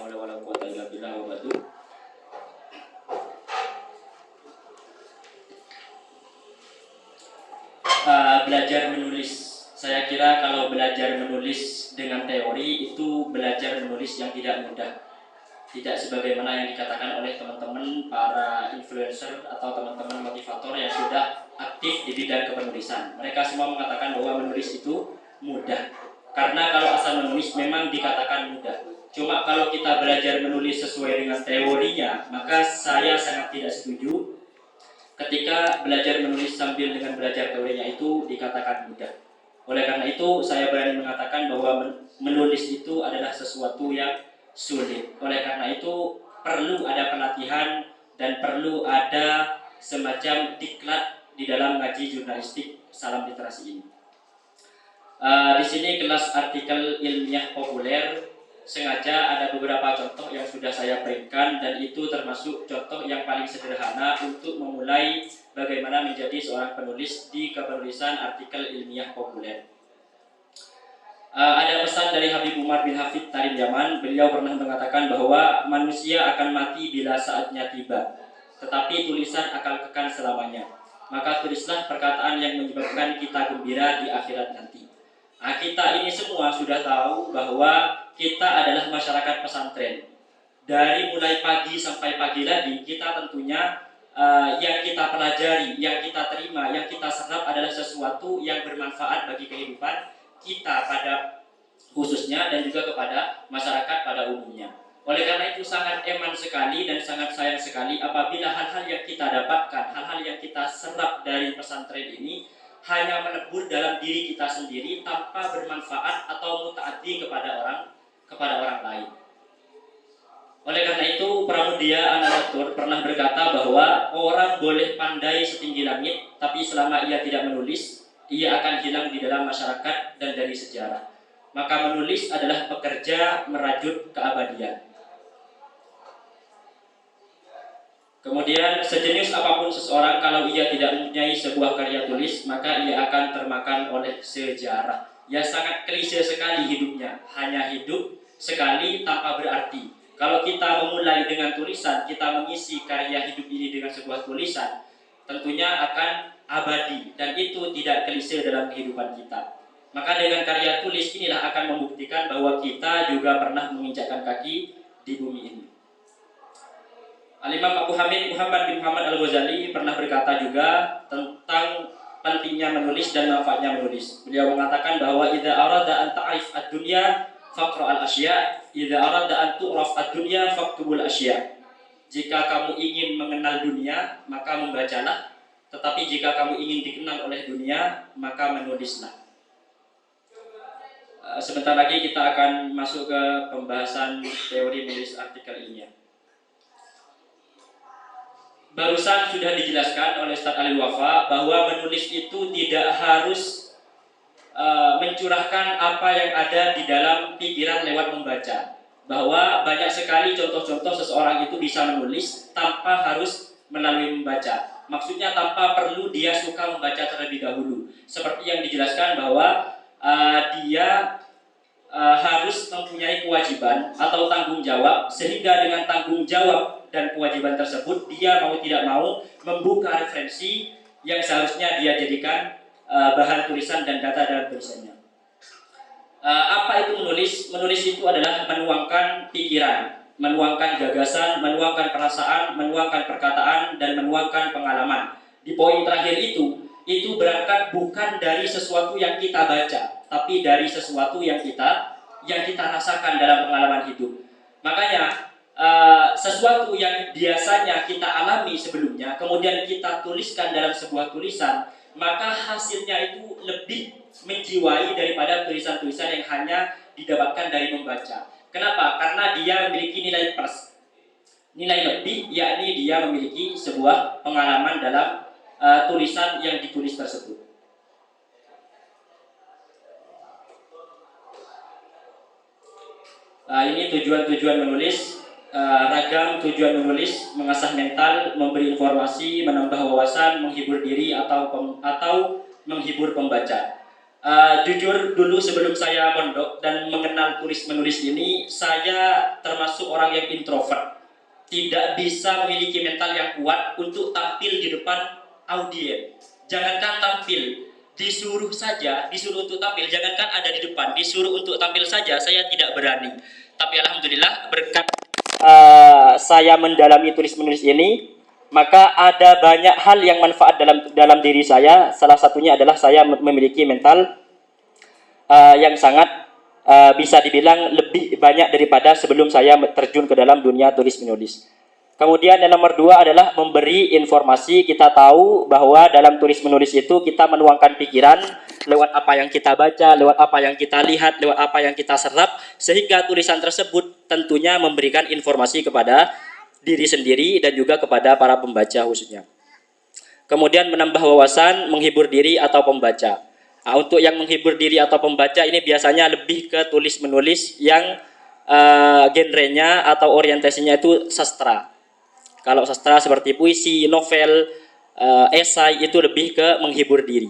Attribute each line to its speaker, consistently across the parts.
Speaker 1: haula wala quwwata illa billah wa ba'du. Belajar menulis. Saya kira kalau belajar menulis dengan teori itu belajar menulis yang tidak mudah. Tidak sebagaimana yang dikatakan oleh teman-teman para influencer atau teman-teman motivator yang sudah aktif di bidang kepenulisan. Mereka semua mengatakan bahwa menulis itu mudah. Karena kalau asal menulis memang dikatakan mudah. Cuma kalau kita belajar menulis sesuai dengan teorinya, maka saya sangat tidak setuju ketika belajar menulis sambil dengan belajar teorinya itu dikatakan mudah. Oleh karena itu saya berani mengatakan bahwa menulis itu adalah sesuatu yang sulit. Oleh karena itu perlu ada pelatihan dan perlu ada semacam diklat di dalam ngaji jurnalistik Salam Literasi ini. Di sini kelas artikel ilmiah populer. Sengaja ada beberapa contoh yang sudah saya berikan dan itu termasuk contoh yang paling sederhana untuk memulai bagaimana menjadi seorang penulis di kepenulisan artikel ilmiah populer. Ada pesan dari Habib Umar bin Hafid Tarim Yaman. Beliau pernah mengatakan bahwa manusia akan mati bila saatnya tiba, tetapi tulisan akan kekal selamanya. Maka tulislah perkataan yang menyebabkan kita gembira di akhirat nanti. Kita ini semua sudah tahu bahwa kita adalah masyarakat pesantren. Dari mulai pagi sampai pagi lagi, kita tentunya yang kita pelajari, yang kita terima, yang kita serap adalah sesuatu yang bermanfaat bagi kehidupan kita pada khususnya dan juga kepada masyarakat pada umumnya. Oleh karena itu sangat eman sekali dan sangat sayang sekali apabila hal-hal yang kita dapatkan, hal-hal yang kita serap dari pesantren ini hanya melebur dalam diri kita sendiri tanpa bermanfaat atau mutaati kepada orang lain. Oleh karena itu Pramudia Anandatur pernah berkata bahwa orang boleh pandai setinggi langit, tapi selama ia tidak menulis, ia akan hilang di dalam masyarakat dan dari sejarah. Maka menulis adalah pekerja merajut keabadian. Kemudian sejenis apapun seseorang kalau ia tidak mempunyai sebuah karya tulis, maka ia akan termakan oleh sejarah. Ya sangat klise sekali hidupnya, hanya hidup sekali tanpa berarti. Kalau kita memulai dengan tulisan, kita mengisi karya hidup ini dengan sebuah tulisan, tentunya akan abadi dan itu tidak klise dalam kehidupan kita. Maka dengan karya tulis inilah akan membuktikan bahwa kita juga pernah menginjakkan kaki di bumi ini. Al-Imam Abu Hamid Muhammad bin Muhammad Al-Ghazali pernah berkata juga tentang pentingnya menulis dan manfaatnya menulis. Beliau mengatakan bahwa idza arada an ta'rif ad-dunya faqra al-asya, idza arada an tu'raf ad-dunya faktubul asya. Jika kamu ingin mengenal dunia, maka membacalah, tetapi jika kamu ingin dikenal oleh dunia, maka menulislah. Sebentar lagi kita akan masuk ke pembahasan teori menulis artikel ilmiah. Barusan sudah dijelaskan oleh Ustaz Ali Wafa bahwa menulis itu tidak harus mencurahkan apa yang ada di dalam pikiran lewat membaca. Bahwa banyak sekali contoh-contoh seseorang itu bisa menulis tanpa harus melalui membaca. Maksudnya tanpa perlu dia suka membaca terlebih dahulu. Seperti yang dijelaskan bahwa dia harus mempunyai kewajiban atau tanggung jawab, sehingga dengan tanggung jawab dan kewajiban tersebut dia mau tidak mau membuka referensi yang seharusnya dia jadikan bahan tulisan dan data dalam tulisannya. Apa itu menulis? Menulis itu adalah menuangkan pikiran, menuangkan gagasan, menuangkan perasaan, menuangkan perkataan dan menuangkan pengalaman. Di poin terakhir itu berangkat bukan dari sesuatu yang kita baca, tapi dari sesuatu yang kita rasakan dalam pengalaman hidup. Makanya sesuatu yang biasanya kita alami sebelumnya, kemudian kita tuliskan dalam sebuah tulisan, maka hasilnya itu lebih menjiwai daripada tulisan-tulisan yang hanya didapatkan dari membaca. Kenapa? Karena dia memiliki nilai plus, nilai lebih, yakni dia memiliki sebuah pengalaman dalam tulisan yang ditulis tersebut. Ini tujuan-tujuan menulis, ragam tujuan menulis: mengasah mental, memberi informasi, menambah wawasan, menghibur diri atau menghibur pembaca. Jujur dulu sebelum saya mondok dan mengenal tulis menulis ini, saya termasuk orang yang introvert, tidak bisa memiliki mental yang kuat untuk tampil di depan audiens. Jangankan tampil, disuruh untuk tampil, jangankan ada di depan, disuruh untuk tampil saja saya tidak berani. Tapi alhamdulillah berkat saya mendalami tulis menulis ini, maka ada banyak hal yang manfaat dalam diri saya. Salah satunya adalah saya memiliki mental yang sangat bisa dibilang lebih banyak daripada sebelum saya terjun ke dalam dunia tulis menulis. Kemudian yang nomor 2 adalah memberi informasi. Kita tahu bahwa dalam tulis menulis itu kita menuangkan pikiran lewat apa yang kita baca, lewat apa yang kita lihat, lewat apa yang kita serap, sehingga tulisan tersebut tentunya memberikan informasi kepada diri sendiri dan juga kepada para pembaca khususnya. Kemudian menambah wawasan, menghibur diri atau pembaca. Nah, untuk yang menghibur diri atau pembaca ini biasanya lebih ke tulis menulis yang genrenya atau orientasinya itu sastra. Kalau sastra seperti puisi, novel, esai itu lebih ke menghibur diri.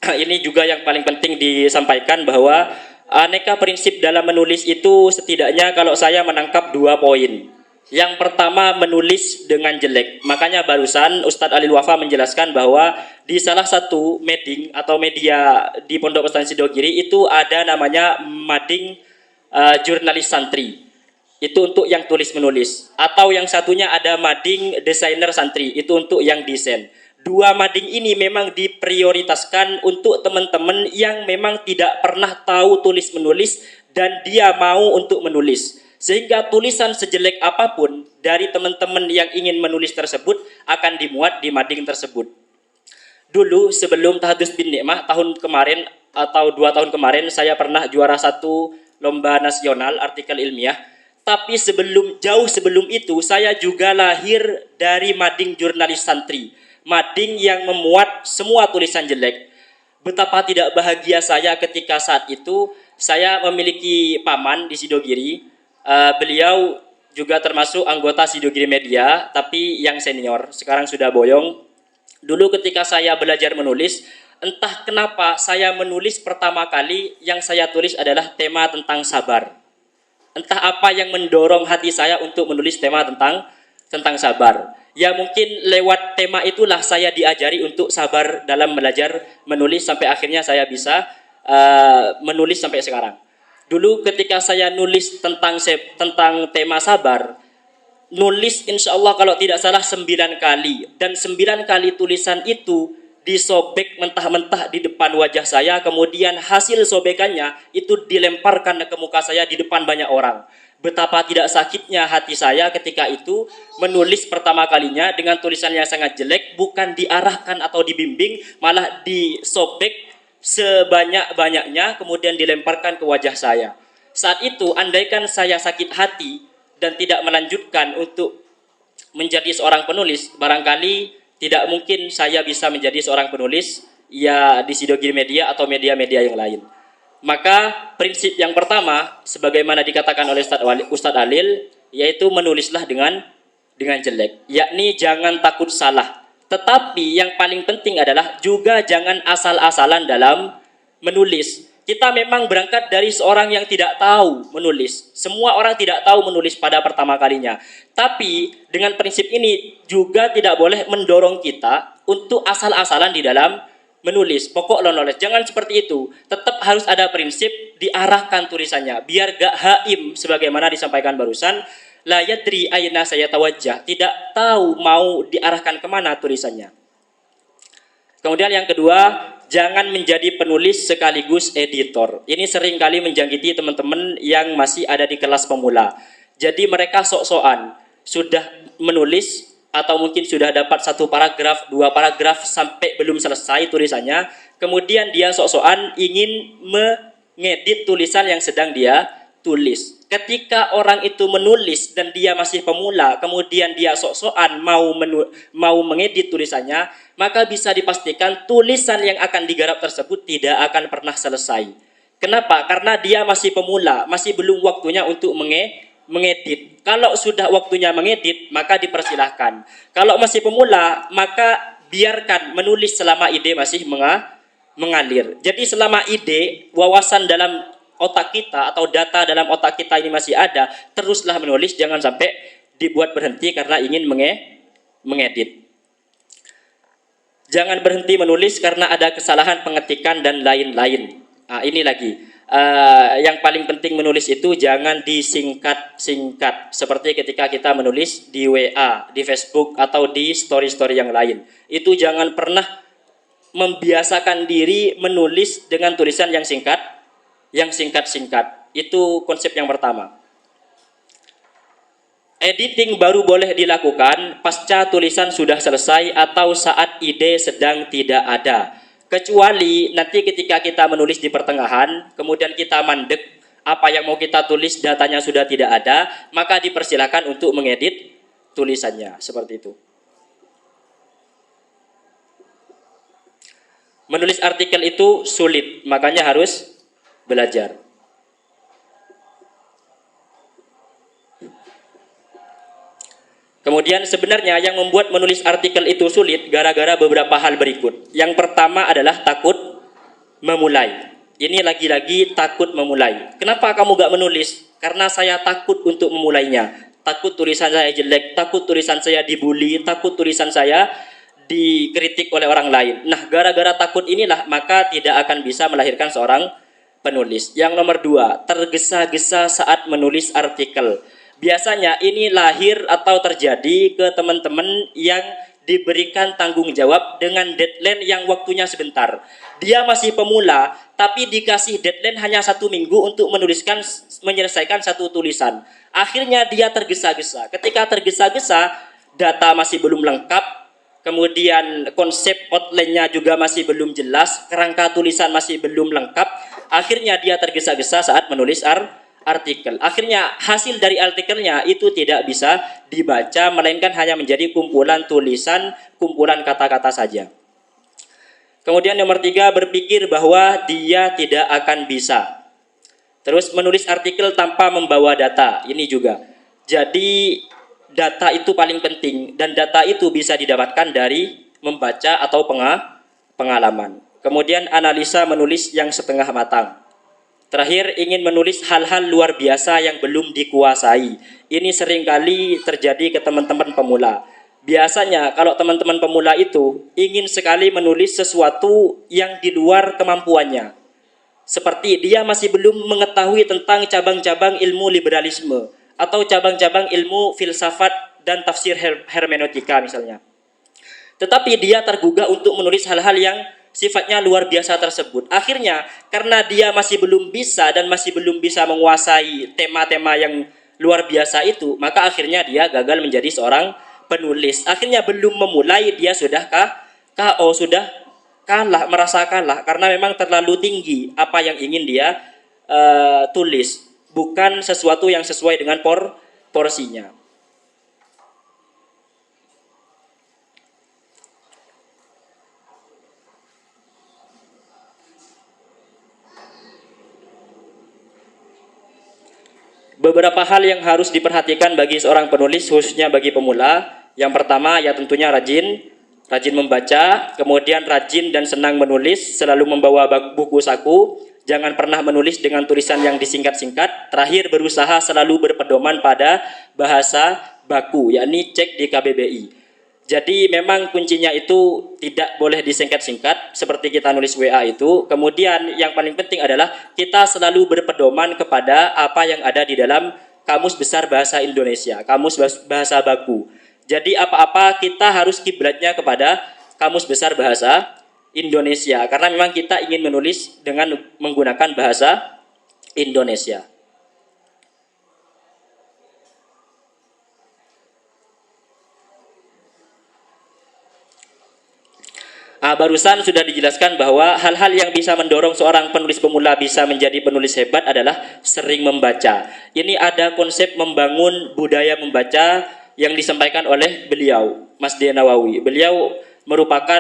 Speaker 1: Ini juga yang paling penting disampaikan bahwa aneka prinsip dalam menulis itu setidaknya kalau saya menangkap 2 poin. Yang pertama, menulis dengan jelek. Makanya barusan Ustadz Alil Wafa menjelaskan bahwa di salah satu mading atau media di Pondok Pesantren Sidogiri itu ada namanya mading jurnalis santri. Itu untuk yang tulis menulis. Atau yang satunya ada mading desainer santri. Itu untuk yang desain. 2 mading ini memang diprioritaskan untuk teman-teman yang memang tidak pernah tahu tulis menulis dan dia mau untuk menulis. Sehingga tulisan sejelek apapun dari teman-teman yang ingin menulis tersebut akan dimuat di mading tersebut. Dulu sebelum Tahadus bin Nikmah tahun kemarin atau 2 tahun kemarin saya pernah juara 1 lomba nasional artikel ilmiah. Tapi jauh sebelum itu saya juga lahir dari mading jurnalis santri. Mading yang memuat semua tulisan jelek. Betapa tidak bahagia saya ketika saat itu saya memiliki paman di Sidogiri. Beliau juga termasuk anggota Sidogiri Media, tapi yang senior, sekarang sudah boyong. Dulu ketika saya belajar menulis, entah kenapa saya menulis pertama kali yang saya tulis adalah tema tentang sabar. Entah apa yang mendorong hati saya untuk menulis tema tentang sabar. Ya mungkin lewat tema itulah saya diajari untuk sabar dalam belajar menulis sampai akhirnya saya bisa menulis sampai sekarang. Dulu ketika saya nulis tentang tema sabar, nulis insya Allah kalau tidak salah 9 kali. Dan 9 kali tulisan itu disobek mentah-mentah di depan wajah saya. Kemudian hasil sobekannya itu dilemparkan ke muka saya di depan banyak orang. Betapa tidak sakitnya hati saya ketika itu menulis pertama kalinya dengan tulisan yang sangat jelek. Bukan diarahkan atau dibimbing, malah disobek sebanyak-banyaknya kemudian dilemparkan ke wajah saya. Saat itu andaikan saya sakit hati dan tidak melanjutkan untuk menjadi seorang penulis, barangkali tidak mungkin saya bisa menjadi seorang penulis ya di Sidogiri Media atau media-media yang lain. Maka prinsip yang pertama sebagaimana dikatakan oleh Ustadz Alil, yaitu menulislah dengan jelek, yakni jangan takut salah. Tetapi yang paling penting adalah juga jangan asal-asalan dalam menulis. Kita memang berangkat dari seorang yang tidak tahu menulis. Semua orang tidak tahu menulis pada pertama kalinya. Tapi dengan prinsip ini juga tidak boleh mendorong kita untuk asal-asalan di dalam menulis. Pokok knowledge. Jangan seperti itu. Tetap harus ada prinsip, diarahkan tulisannya. Biar gak haim sebagaimana disampaikan barusan. La yadri aina saya tawajjah, tidak tahu mau diarahkan kemana tulisannya. Kemudian yang kedua, jangan menjadi penulis sekaligus editor. Ini sering kali menjangkiti teman-teman yang masih ada di kelas pemula. Jadi mereka sok-sokan sudah menulis atau mungkin sudah dapat 1 paragraf, 2 paragraf sampai belum selesai tulisannya. Kemudian dia sok-sokan ingin mengedit tulisan yang sedang dia tulis. Ketika orang itu menulis dan dia masih pemula, kemudian dia sok-sokan mau mengedit tulisannya, maka bisa dipastikan tulisan yang akan digarap tersebut tidak akan pernah selesai. Kenapa? Karena dia masih pemula, masih belum waktunya untuk mengedit. Kalau sudah waktunya mengedit, maka dipersilahkan. Kalau masih pemula, maka biarkan menulis selama ide masih mengalir. Jadi selama ide, wawasan dalam otak kita atau data dalam otak kita ini masih ada, teruslah menulis, jangan sampai dibuat berhenti karena ingin mengedit. Jangan berhenti menulis karena ada kesalahan pengetikan dan lain-lain. Nah, ini lagi. Yang paling penting menulis itu jangan disingkat-singkat. Seperti ketika kita menulis di WA, di Facebook, atau di story-story yang lain. Itu jangan pernah membiasakan diri menulis dengan tulisan yang singkat-singkat. Itu konsep yang pertama. Editing baru boleh dilakukan pasca tulisan sudah selesai atau saat ide sedang tidak ada. Kecuali nanti ketika kita menulis di pertengahan, kemudian kita mandek, apa yang mau kita tulis datanya sudah tidak ada, maka dipersilakan untuk mengedit tulisannya, seperti itu. Menulis artikel itu sulit, makanya harus belajar. Kemudian sebenarnya yang membuat menulis artikel itu sulit gara-gara beberapa hal berikut. Yang pertama adalah takut memulai. Ini lagi-lagi takut memulai. Kenapa kamu gak menulis? Karena saya takut untuk memulainya. Takut tulisan saya jelek, takut tulisan saya dibully, takut tulisan saya dikritik oleh orang lain. Nah, gara-gara takut inilah maka tidak akan bisa melahirkan seorang penulis. Yang nomor 2, tergesa-gesa saat menulis artikel. Biasanya ini lahir atau terjadi ke teman-teman yang diberikan tanggung jawab dengan deadline yang waktunya sebentar. Dia masih pemula, tapi dikasih deadline hanya 1 minggu untuk menyelesaikan satu tulisan. Akhirnya dia tergesa-gesa. Ketika tergesa-gesa, data masih belum lengkap, kemudian konsep outline-nya juga masih belum jelas, kerangka tulisan masih belum lengkap. Akhirnya dia tergesa-gesa saat menulis artikel. Akhirnya hasil dari artikelnya itu tidak bisa dibaca, melainkan hanya menjadi kumpulan tulisan, kumpulan kata-kata saja. Kemudian nomor 3, berpikir bahwa dia tidak akan bisa. Terus menulis artikel tanpa membawa data, ini juga. Jadi data itu paling penting, dan data itu bisa didapatkan dari membaca atau pengalaman. Kemudian analisa menulis yang setengah matang. Terakhir, ingin menulis hal-hal luar biasa yang belum dikuasai. Ini seringkali terjadi ke teman-teman pemula. Biasanya kalau teman-teman pemula itu ingin sekali menulis sesuatu yang di luar kemampuannya. Seperti dia masih belum mengetahui tentang cabang-cabang ilmu liberalisme atau cabang-cabang ilmu filsafat dan tafsir hermeneutika misalnya. Tetapi dia tergugah untuk menulis hal-hal yang sifatnya luar biasa tersebut. Akhirnya karena dia masih belum bisa dan masih belum bisa menguasai tema-tema yang luar biasa itu, maka akhirnya dia gagal menjadi seorang penulis. Akhirnya belum memulai dia sudah KO, sudah kalah, merasa kalah karena memang terlalu tinggi apa yang ingin dia tulis, bukan sesuatu yang sesuai dengan porsinya. Beberapa hal yang harus diperhatikan bagi seorang penulis, khususnya bagi pemula. Yang pertama, ya tentunya rajin membaca, kemudian rajin dan senang menulis, selalu membawa buku saku, jangan pernah menulis dengan tulisan yang disingkat-singkat. Terakhir, berusaha selalu berpedoman pada bahasa baku, yakni cek di KBBI. Jadi memang kuncinya itu tidak boleh disingkat-singkat seperti kita nulis WA itu. Kemudian yang paling penting adalah kita selalu berpedoman kepada apa yang ada di dalam Kamus Besar Bahasa Indonesia, Kamus Bahasa Baku. Jadi apa-apa kita harus kiblatnya kepada Kamus Besar Bahasa Indonesia karena memang kita ingin menulis dengan menggunakan bahasa Indonesia. Barusan sudah dijelaskan bahwa hal-hal yang bisa mendorong seorang penulis pemula bisa menjadi penulis hebat adalah sering membaca. Ini ada konsep membangun budaya membaca yang disampaikan oleh beliau, Mas D. Nawawi. Beliau merupakan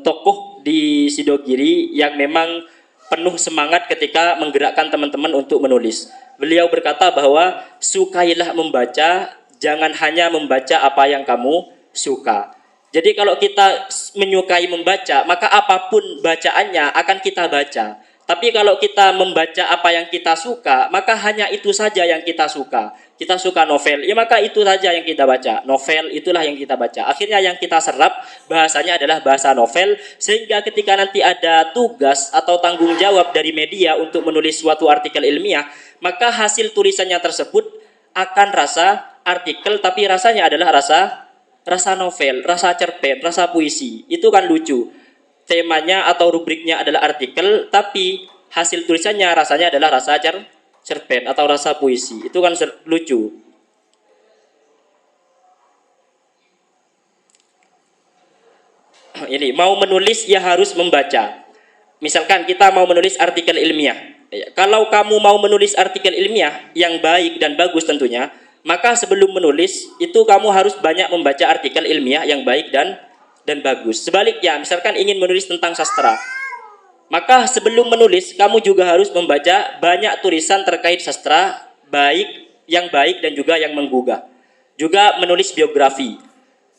Speaker 1: tokoh di Sidogiri yang memang penuh semangat ketika menggerakkan teman-teman untuk menulis. Beliau berkata bahwa sukailah membaca, jangan hanya membaca apa yang kamu suka. Jadi kalau kita menyukai membaca, maka apapun bacaannya akan kita baca. Tapi kalau kita membaca apa yang kita suka, maka hanya itu saja yang kita suka. Kita suka novel, ya maka itu saja yang kita baca. Novel itulah yang kita baca. Akhirnya yang kita serap bahasanya adalah bahasa novel, sehingga ketika nanti ada tugas atau tanggung jawab dari media untuk menulis suatu artikel ilmiah, maka hasil tulisannya tersebut akan rasa artikel, tapi rasanya adalah rasa novel, rasa cerpen, rasa puisi. Itu kan lucu. Temanya atau rubriknya adalah artikel, tapi hasil tulisannya rasanya adalah rasa cerpen atau rasa puisi. Itu kan lucu. Ini mau menulis ya harus membaca. Misalkan kita mau menulis artikel ilmiah. Kalau kamu mau menulis artikel ilmiah yang baik dan bagus tentunya, maka sebelum menulis itu kamu harus banyak membaca artikel ilmiah yang baik dan bagus. Sebaliknya, misalkan ingin menulis tentang sastra, maka sebelum menulis kamu juga harus membaca banyak tulisan terkait sastra yang baik dan juga yang menggugah. Juga menulis biografi.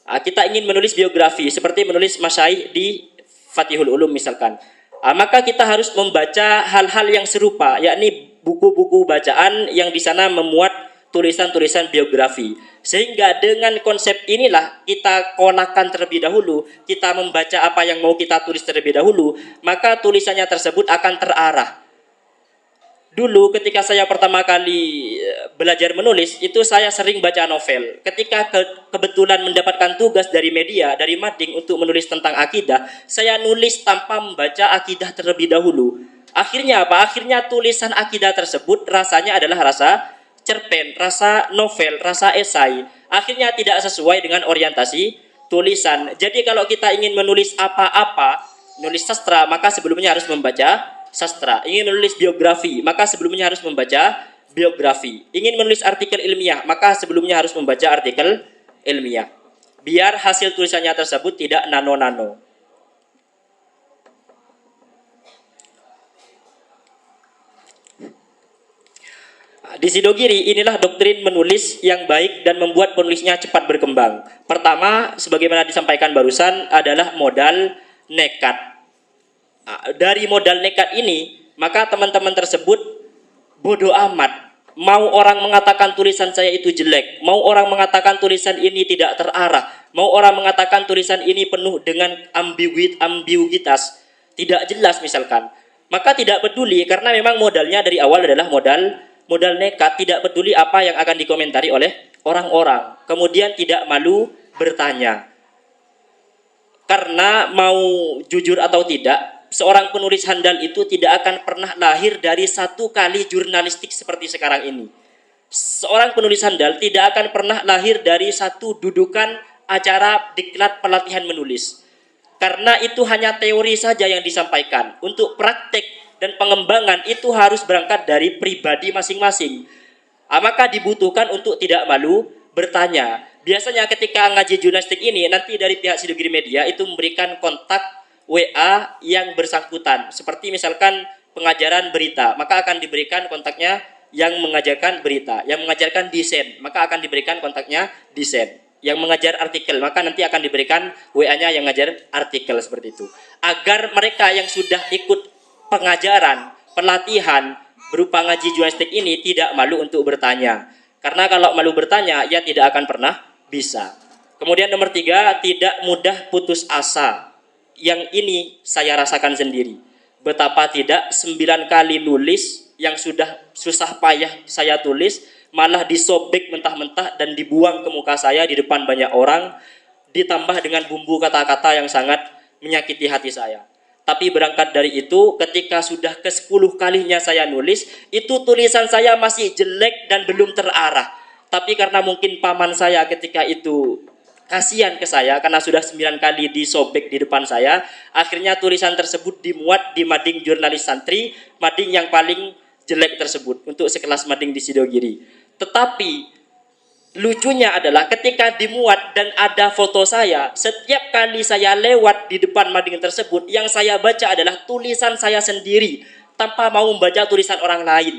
Speaker 1: Kita ingin menulis biografi seperti menulis masyaikh di Fatihul Ulum misalkan. Maka kita harus membaca hal-hal yang serupa, yakni buku-buku bacaan yang di sana memuat tulisan-tulisan biografi. Sehingga dengan konsep inilah kita konakan terlebih dahulu, kita membaca apa yang mau kita tulis terlebih dahulu, maka tulisannya tersebut akan terarah. Dulu ketika saya pertama kali belajar menulis, itu saya sering baca novel. Ketika kebetulan mendapatkan tugas dari media, dari mading untuk menulis tentang akidah, saya nulis tanpa membaca akidah terlebih dahulu. Akhirnya apa? Akhirnya tulisan akidah tersebut rasanya adalah rasa cerpen, rasa novel, rasa esai. Akhirnya tidak sesuai dengan orientasi tulisan. Jadi kalau kita ingin menulis apa-apa, nulis sastra, maka sebelumnya harus membaca sastra. Ingin menulis biografi, maka sebelumnya harus membaca biografi. Ingin menulis artikel ilmiah, maka sebelumnya harus membaca artikel ilmiah. Biar hasil tulisannya tersebut tidak nano-nano. Di Sidogiri inilah doktrin menulis yang baik dan membuat penulisnya cepat berkembang. Pertama, sebagaimana disampaikan barusan, adalah modal nekat. Dari modal nekat ini, maka teman-teman tersebut bodoh amat. Mau orang mengatakan tulisan saya itu jelek, mau orang mengatakan tulisan ini tidak terarah, mau orang mengatakan tulisan ini penuh dengan ambiguitas, tidak jelas misalkan. Maka tidak peduli karena memang modalnya dari awal adalah modal nekat, tidak peduli apa yang akan dikomentari oleh orang-orang. Kemudian tidak malu bertanya. Karena mau jujur atau tidak, seorang penulis handal itu tidak akan pernah lahir dari satu kali jurnalistik seperti sekarang ini. Seorang penulis handal tidak akan pernah lahir dari satu dudukan acara diklat pelatihan menulis. Karena itu hanya teori saja yang disampaikan. Untuk praktek dan pengembangan itu harus berangkat dari pribadi masing-masing. Maka dibutuhkan untuk tidak malu bertanya. Biasanya ketika ngaji jurnalistik ini, nanti dari pihak Sidogiri Media itu memberikan kontak WA yang bersangkutan. Seperti misalkan pengajaran berita, maka akan diberikan kontaknya yang mengajarkan berita. Yang mengajarkan desain, maka akan diberikan kontaknya desain. Yang mengajar artikel, maka nanti akan diberikan WA-nya yang mengajar artikel seperti itu. Agar mereka yang sudah ikut pengajaran, pelatihan berupa ngaji jurnalistik ini tidak malu untuk bertanya. Karena kalau malu bertanya, ia tidak akan pernah bisa. Kemudian nomor 3, tidak mudah putus asa. Yang ini saya rasakan sendiri. Betapa tidak 9 kali nulis yang sudah susah payah saya tulis, malah disobek mentah-mentah dan dibuang ke muka saya di depan banyak orang, ditambah dengan bumbu kata-kata yang sangat menyakiti hati saya. Tapi berangkat dari itu, ketika sudah ke-10 kalinya saya nulis, itu tulisan saya masih jelek dan belum terarah. Tapi karena mungkin paman saya ketika itu kasihan ke saya, karena sudah 9 kali disobek di depan saya, akhirnya tulisan tersebut dimuat di mading jurnalis santri, mading yang paling jelek tersebut, untuk sekelas mading di Sidogiri. Tetapi lucunya adalah ketika dimuat dan ada foto saya, setiap kali saya lewat di depan mading tersebut, yang saya baca adalah tulisan saya sendiri. tanpa mau membaca tulisan orang lain.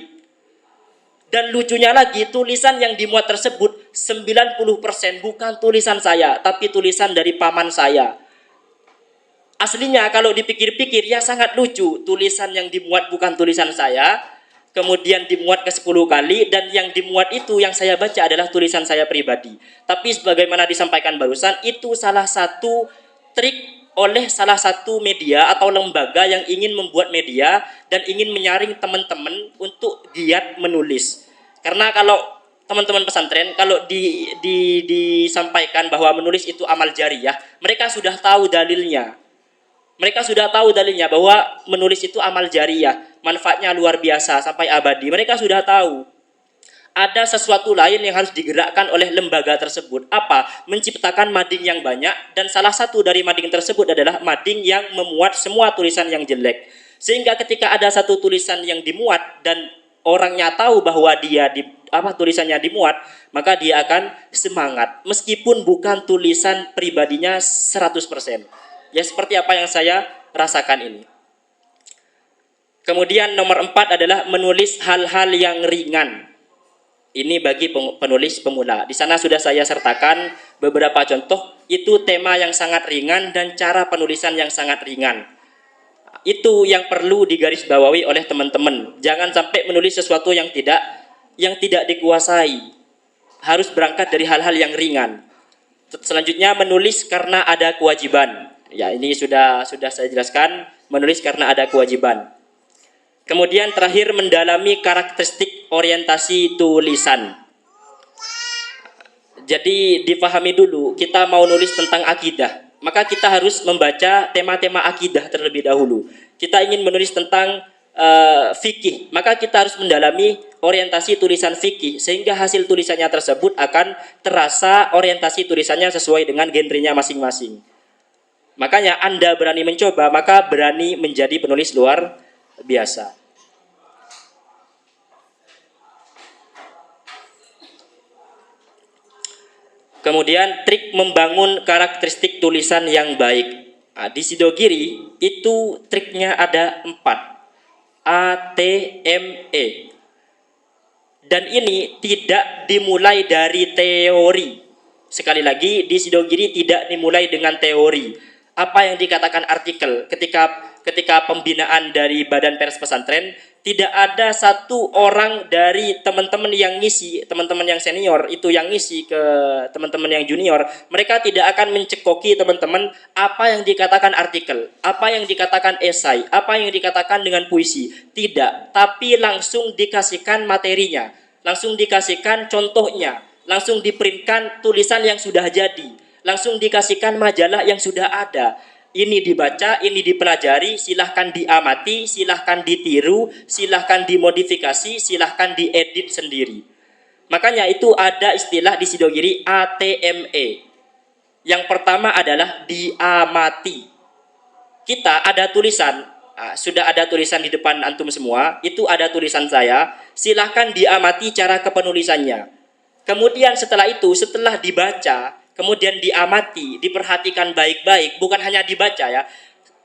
Speaker 1: Dan lucunya lagi, tulisan yang dimuat tersebut 90% bukan tulisan saya, tapi tulisan dari paman saya. Aslinya kalau dipikir-pikir ya sangat lucu, tulisan yang dimuat bukan tulisan saya, kemudian dimuat ke 10 kali, dan yang dimuat itu yang saya baca adalah tulisan saya pribadi. Tapi sebagaimana disampaikan barusan, itu salah satu trik oleh salah satu media atau lembaga yang ingin membuat media dan ingin menyaring teman-teman untuk giat menulis. Karena kalau teman-teman pesantren, kalau disampaikan bahwa menulis itu amal jariyah, mereka sudah tahu dalilnya. Mereka sudah tahu dalilnya bahwa menulis itu amal jariyah, manfaatnya luar biasa sampai abadi. Mereka sudah tahu. Ada sesuatu lain yang harus digerakkan oleh lembaga tersebut. Apa? Menciptakan mading yang banyak, dan salah satu dari mading tersebut adalah mading yang memuat semua tulisan yang jelek. Sehingga ketika ada satu tulisan yang dimuat dan orangnya tahu bahwa tulisannya dimuat, maka dia akan semangat meskipun bukan tulisan pribadinya 100%. Ya seperti apa yang saya rasakan ini. Kemudian nomor 4 adalah menulis hal-hal yang ringan. Ini bagi penulis pemula. Di sana sudah saya sertakan beberapa contoh. Itu tema yang sangat ringan dan cara penulisan yang sangat ringan. Itu yang perlu digarisbawahi oleh teman-teman. Jangan sampai menulis sesuatu yang tidak dikuasai. Harus berangkat dari hal-hal yang ringan. Selanjutnya menulis karena ada kewajiban. Ya, ini sudah saya jelaskan, menulis karena ada kewajiban. Kemudian terakhir mendalami karakteristik orientasi tulisan. Jadi dipahami dulu, kita mau nulis tentang akidah, maka kita harus membaca tema-tema akidah terlebih dahulu. Kita ingin menulis tentang fikih, maka kita harus mendalami orientasi tulisan fikih, sehingga hasil tulisannya tersebut akan terasa orientasi tulisannya sesuai dengan genrenya masing-masing. Makanya Anda berani mencoba, maka berani menjadi penulis luar biasa. Kemudian trik membangun karakteristik tulisan yang baik. Nah, di Sidogiri itu triknya ada 4. ATME. Dan ini tidak dimulai dari teori. Sekali lagi, di Sidogiri tidak dimulai dengan teori. Apa yang dikatakan artikel ketika pembinaan dari Badan Pers Pesantren, tidak ada satu orang dari teman-teman yang ngisi, teman-teman yang senior itu yang ngisi ke teman-teman yang junior, mereka tidak akan mencekoki teman-teman apa yang dikatakan artikel, apa yang dikatakan esai, apa yang dikatakan dengan puisi. Tidak, tapi langsung dikasihkan materinya, langsung dikasihkan contohnya, langsung diprintkan tulisan yang sudah jadi, langsung dikasihkan majalah yang sudah ada. Ini dibaca, ini dipelajari, silahkan diamati, silahkan ditiru, silahkan dimodifikasi, silahkan diedit sendiri. Makanya itu ada istilah di Sidogiri ATME. Yang pertama adalah diamati. Kita ada tulisan, sudah ada tulisan di depan antum semua, itu ada tulisan saya, silahkan diamati cara kepenulisannya. Kemudian setelah itu, setelah dibaca, kemudian diamati, diperhatikan baik-baik, bukan hanya dibaca ya.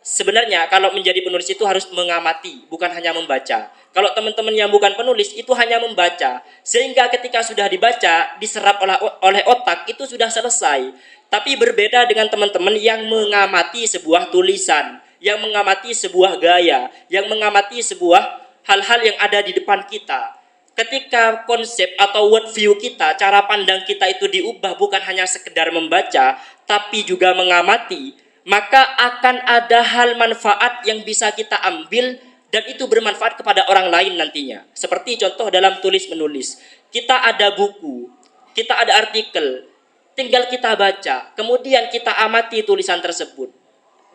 Speaker 1: Sebenarnya kalau menjadi penulis itu harus mengamati, bukan hanya membaca. Kalau teman-teman yang bukan penulis itu hanya membaca, sehingga ketika sudah dibaca, diserap oleh otak, itu sudah selesai. Tapi berbeda dengan teman-teman yang mengamati sebuah tulisan, yang mengamati sebuah gaya, yang mengamati sebuah hal-hal yang ada di depan kita. Ketika konsep atau world view kita, cara pandang kita itu diubah, bukan hanya sekedar membaca, tapi juga mengamati, maka akan ada hal manfaat yang bisa kita ambil dan itu bermanfaat kepada orang lain nantinya. Seperti contoh dalam tulis menulis, kita ada buku, kita ada artikel, tinggal kita baca, kemudian kita amati tulisan tersebut.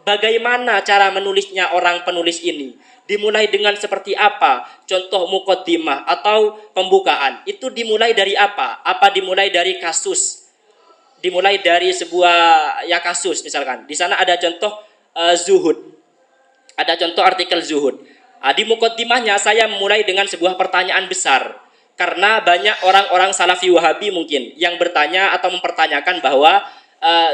Speaker 1: Bagaimana cara menulisnya orang penulis ini? Dimulai dengan seperti apa? Contoh muqaddimah atau pembukaan. Itu dimulai dari apa? Apa dimulai dari kasus? Dimulai dari sebuah kasus misalkan. Di sana ada contoh zuhud. Ada contoh artikel zuhud. Di muqaddimahnya saya mulai dengan sebuah pertanyaan besar. Karena banyak orang-orang salafi wahabi mungkin yang bertanya atau mempertanyakan bahwa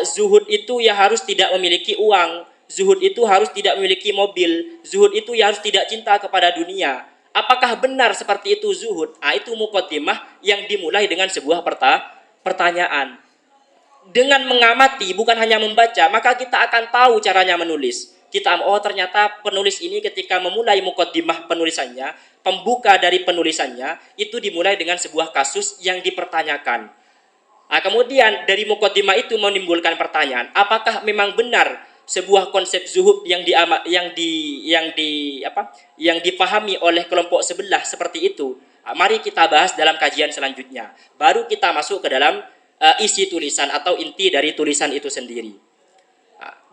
Speaker 1: zuhud itu ya harus tidak memiliki uang. zuhud itu harus tidak memiliki mobil, zuhud itu ya harus tidak cinta kepada dunia. Apakah benar seperti itu zuhud? Itu muqaddimah yang dimulai dengan sebuah pertanyaan. Dengan mengamati, bukan hanya membaca, maka kita akan tahu caranya menulis. Kita, ternyata penulis ini ketika memulai muqaddimah penulisannya, pembuka dari penulisannya, itu dimulai dengan sebuah kasus yang dipertanyakan. Kemudian dari muqaddimah itu menimbulkan pertanyaan, apakah memang benar sebuah konsep zuhud yang dipahami oleh kelompok sebelah seperti itu? Mari kita bahas dalam kajian selanjutnya. Baru kita masuk ke dalam isi tulisan atau inti dari tulisan itu sendiri.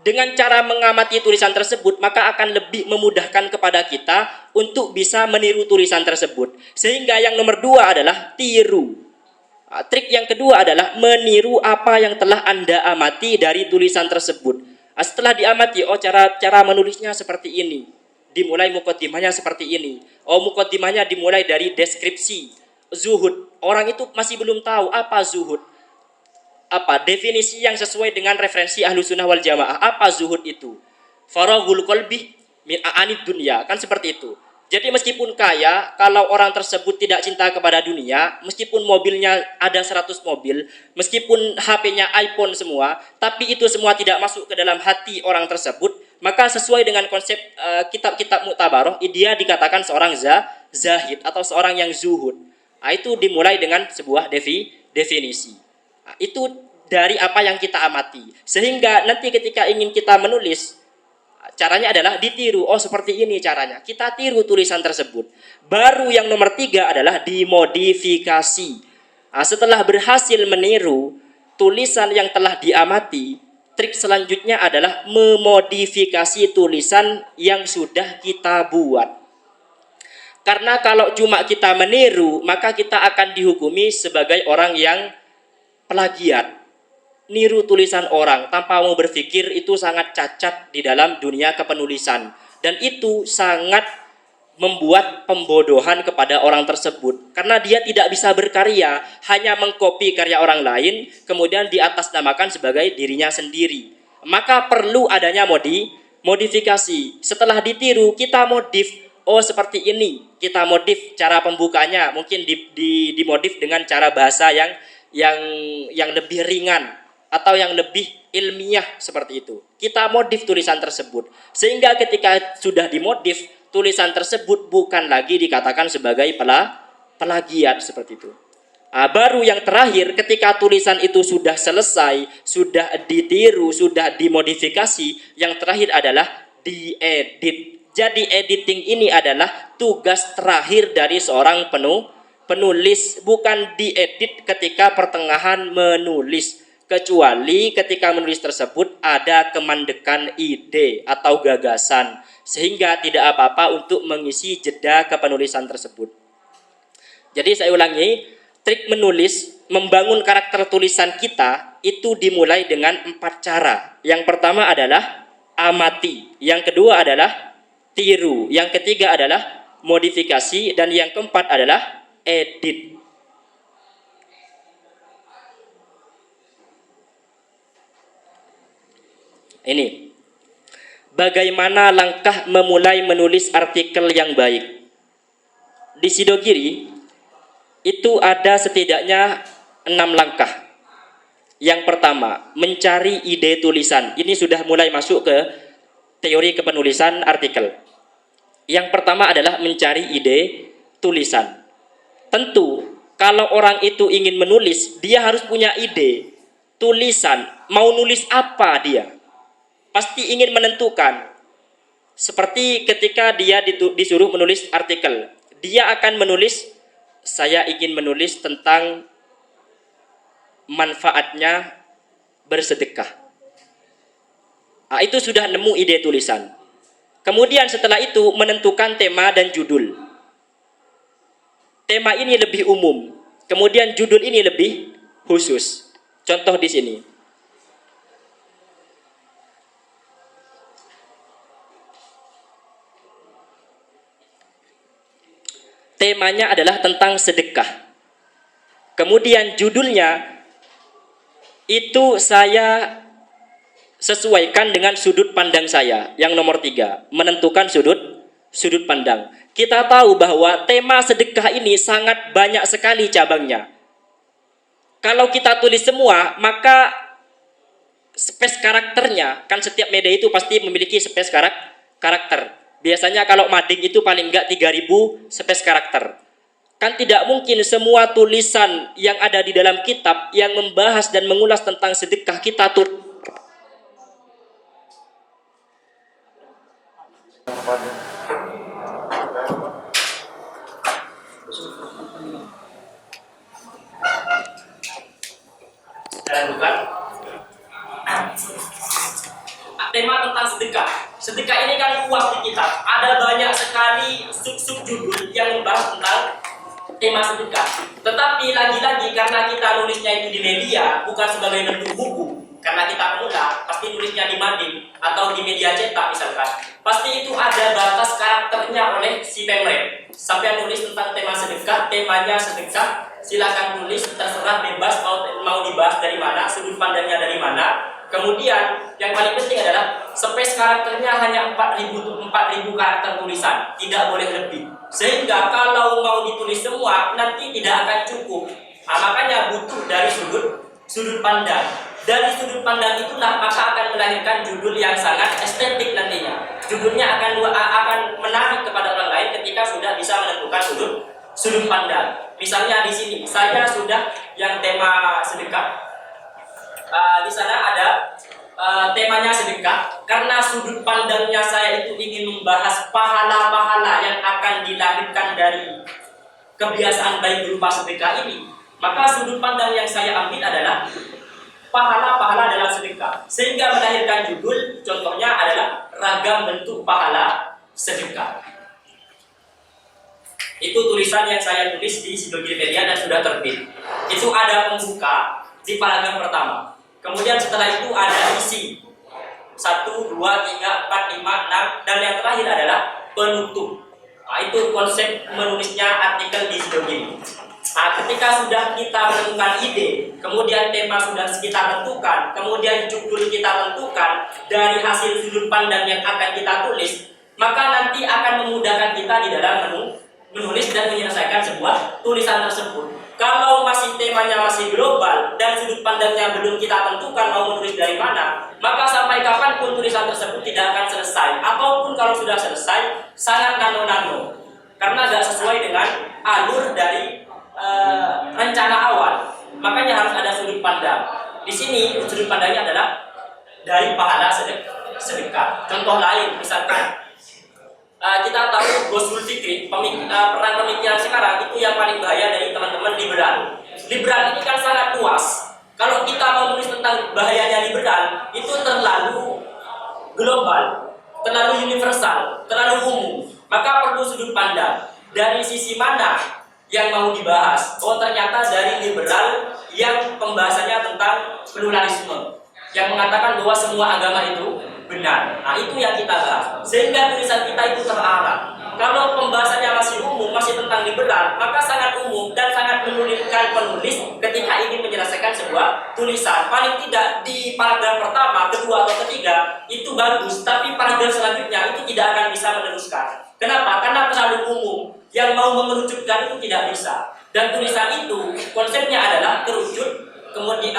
Speaker 1: Dengan cara mengamati tulisan tersebut, maka akan lebih memudahkan kepada kita untuk bisa meniru tulisan tersebut. Sehingga yang nomor 2 adalah tiru. Trik yang kedua adalah meniru apa yang telah Anda amati dari tulisan tersebut. Setelah diamati, cara menulisnya seperti ini. Dimulai muqaddimahnya seperti ini. Muqaddimahnya dimulai dari deskripsi zuhud. Orang itu masih belum tahu apa zuhud. Apa definisi yang sesuai dengan referensi Ahlussunnah wal Jamaah? Apa zuhud itu? Faraghul qalbi min a'anid dunya, kan seperti itu. Jadi meskipun kaya, kalau orang tersebut tidak cinta kepada dunia, meskipun mobilnya ada 100 mobil, meskipun HP-nya iPhone semua, tapi itu semua tidak masuk ke dalam hati orang tersebut, maka sesuai dengan konsep kitab-kitab Mu'tabaroh, dia dikatakan seorang zahid atau seorang yang zuhud. Itu dimulai dengan sebuah definisi. Itu dari apa yang kita amati. Sehingga nanti ketika ingin kita menulis, caranya adalah ditiru. Seperti ini caranya. Kita tiru tulisan tersebut. Baru yang nomor 3 adalah dimodifikasi. Setelah berhasil meniru tulisan yang telah diamati, trik selanjutnya adalah memodifikasi tulisan yang sudah kita buat. Karena kalau cuma kita meniru, maka kita akan dihukumi sebagai orang yang plagiat. Niru tulisan orang tanpa mau berpikir itu sangat cacat di dalam dunia kepenulisan. Dan itu sangat membuat pembodohan kepada orang tersebut. Karena dia tidak bisa berkarya, hanya mengkopi karya orang lain, kemudian diatasnamakan sebagai dirinya sendiri. Maka perlu adanya modifikasi. Setelah ditiru, kita modif. Seperti ini. Kita modif cara pembukanya. Mungkin dimodif dengan cara bahasa yang lebih ringan atau yang lebih ilmiah seperti itu. Kita modif tulisan tersebut sehingga ketika sudah dimodif, tulisan tersebut bukan lagi dikatakan sebagai plagiat seperti itu. Baru yang terakhir, ketika tulisan itu sudah selesai, sudah ditiru, sudah dimodifikasi, yang terakhir adalah diedit. Jadi editing ini adalah tugas terakhir dari seorang penulis, bukan diedit ketika pertengahan menulis, kecuali ketika menulis tersebut ada kemandekan ide atau gagasan sehingga tidak apa-apa untuk mengisi jeda kepenulisan tersebut. Jadi saya ulangi, trik menulis, membangun karakter tulisan kita itu dimulai dengan 4 cara. Yang pertama adalah amati, yang kedua adalah tiru, yang ketiga adalah modifikasi, dan yang keempat adalah edit. Ini bagaimana langkah memulai menulis artikel yang baik. Di Sidogiri itu ada setidaknya 6 langkah. Yang pertama, mencari ide tulisan. Ini sudah mulai masuk ke teori kepenulisan artikel. Yang pertama adalah mencari ide tulisan. Tentu kalau orang itu ingin menulis, dia harus punya ide tulisan. Mau nulis apa dia? Pasti ingin menentukan. Seperti ketika dia disuruh menulis artikel, dia akan menulis, saya ingin menulis tentang manfaatnya bersedekah. Itu sudah nemu ide tulisan. Kemudian setelah itu menentukan tema dan judul. Tema ini lebih umum, kemudian judul ini lebih khusus. Contoh di sini. Temanya adalah tentang sedekah. Kemudian judulnya itu saya sesuaikan dengan sudut pandang saya. Yang nomor 3, menentukan sudut pandang. Kita tahu bahwa tema sedekah ini sangat banyak sekali cabangnya. Kalau kita tulis semua, maka space karakternya, kan setiap media itu pasti memiliki space karakter. Biasanya kalau mading itu paling enggak 3000 space karakter. Kan tidak mungkin semua tulisan yang ada di dalam kitab yang membahas dan mengulas tentang sedekah kita tulis. Tema tentang sedekah. Sedekah ini kan luas di kitab. Ada banyak sekali sub-sub judul yang membahas tentang tema sedekah. Tetapi lagi-lagi karena kita nulisnya itu di media, bukan sebagai bentuk buku. Karena kita pemula, pasti nulisnya di mading atau di media cetak misalkan. Pasti itu ada batas karakternya oleh si pemret. Sampai nulis tentang tema sedekah, temanya sedekah, silakan tulis, terserah bebas mau dibahas dari mana, sudut pandangnya dari mana. Kemudian yang paling penting adalah space karakternya hanya 4000 karakter tulisan, tidak boleh lebih. Sehingga kalau mau ditulis semua nanti tidak akan cukup. Nah, makanya butuh dari sudut pandang. Dari sudut pandang itulah maka akan melahirkan judul yang sangat estetik nantinya. Judulnya akan menarik kepada orang lain ketika sudah bisa menentukan sudut pandang. Misalnya di sini saya sudah yang tema sedekah. Di sana ada temanya sedekah. Karena sudut pandangnya saya itu ingin membahas pahala-pahala yang akan dilahirkan dari kebiasaan baik berupa sedekah ini, maka sudut pandang yang saya ambil adalah pahala-pahala dalam sedekah, sehingga melahirkan judul. Contohnya adalah ragam bentuk pahala sedekah. Itu tulisan yang saya tulis di Sidoarjo dan sudah terbit. Itu ada pembuka di paragraf pertama. Kemudian setelah itu ada isi 1, 2, 3, 4, 5, 6, dan yang terakhir adalah penutup. Nah, itu konsep menulisnya artikel di Sidoarjo. Nah, ketika sudah kita menemukan ide, kemudian tema sudah kita tentukan, kemudian judul kita tentukan dari hasil sudut pandang yang akan kita tulis, maka nanti akan memudahkan kita di dalam menulis dan menyelesaikan sebuah tulisan tersebut. Kalau masih temanya masih global dan sudut pandangnya belum kita tentukan mau menulis dari mana, maka sampai kapanpun tulisan tersebut tidak akan selesai. Ataupun kalau sudah selesai, sangat nano-nano, karena tidak sesuai dengan alur dari rencana awal. Makanya harus ada sudut pandang. Di sini sudut pandangnya adalah dari pahala sedekah. Contoh lain, misalkan kita tahu Gus Zulfikri, perang pemikiran sekarang itu yang paling bahaya dari teman-teman liberal. Liberal ini kan sangat luas. Kalau kita mau menulis tentang bahayanya liberal, itu terlalu global, terlalu universal, terlalu umum. Maka perlu sudut pandang. Dari sisi mana yang mau dibahas? Oh, ternyata dari liberal yang pembahasannya tentang pluralisme, yang mengatakan bahwa semua agama itu benar. Nah, itu yang kita bahas. Sehingga tulisan kita itu terarah. Kalau pembahasannya masih umum, masih tentang liberal, maka sangat umum dan sangat menyulitkan penulis ketika ingin menyelesaikan sebuah tulisan. Paling tidak di paragraf pertama, kedua atau ketiga itu bagus, tapi paragraf selanjutnya itu tidak akan bisa meneruskan. Kenapa? Karena terlalu umum. Yang mau mengerucutkan itu tidak bisa. Dan tulisan itu konsepnya adalah kerucut, kemudian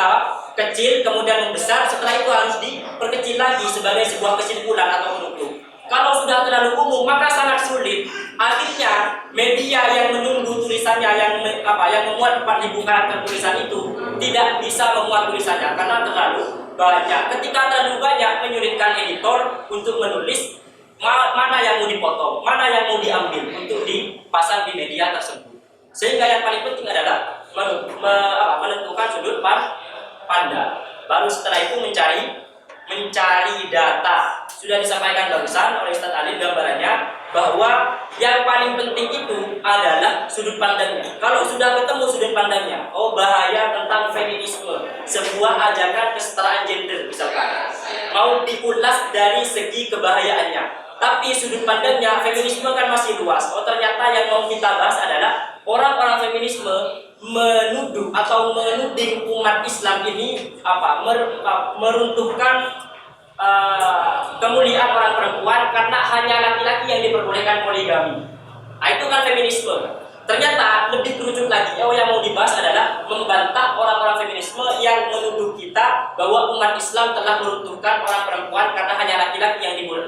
Speaker 1: kecil, kemudian membesar, setelah itu harus diperkecil lagi sebagai sebuah kesimpulan atau penutup. Kalau sudah terlalu umum maka sangat sulit. Akhirnya media yang menunggu tulisannya yang memuat 4000 karakter tulisan itu tidak bisa memuat tulisannya karena terlalu banyak. Ketika terlalu banyak menyulitkan editor untuk menulis mana yang mau dipotong, mana yang mau diambil untuk dipasang di media tersebut. Sehingga yang paling penting adalah menentukan sudut pandang. Baru setelah itu mencari data. Sudah disampaikan barusan oleh Ustaz Alim gambarannya bahwa yang paling penting itu adalah sudut pandangnya. Kalau sudah ketemu sudut pandangnya, oh bahaya tentang feminisme, sebuah ajakan kesetaraan gender misalkan, mau diulas dari segi kebahayaannya. Tapi sudut pandangnya feminisme kan masih luas. Oh ternyata yang mau kita bahas adalah orang-orang feminisme menuduh atau menuding umat Islam ini meruntuhkan
Speaker 2: kemuliaan orang perempuan karena hanya laki-laki yang diperbolehkan poligami. Nah, itu kan feminisme. Ternyata lebih kerucut lagi, yang mau dibahas adalah membantah orang-orang feminisme yang menuduh kita bahwa umat Islam telah meruntuhkan orang perempuan karena hanya laki-laki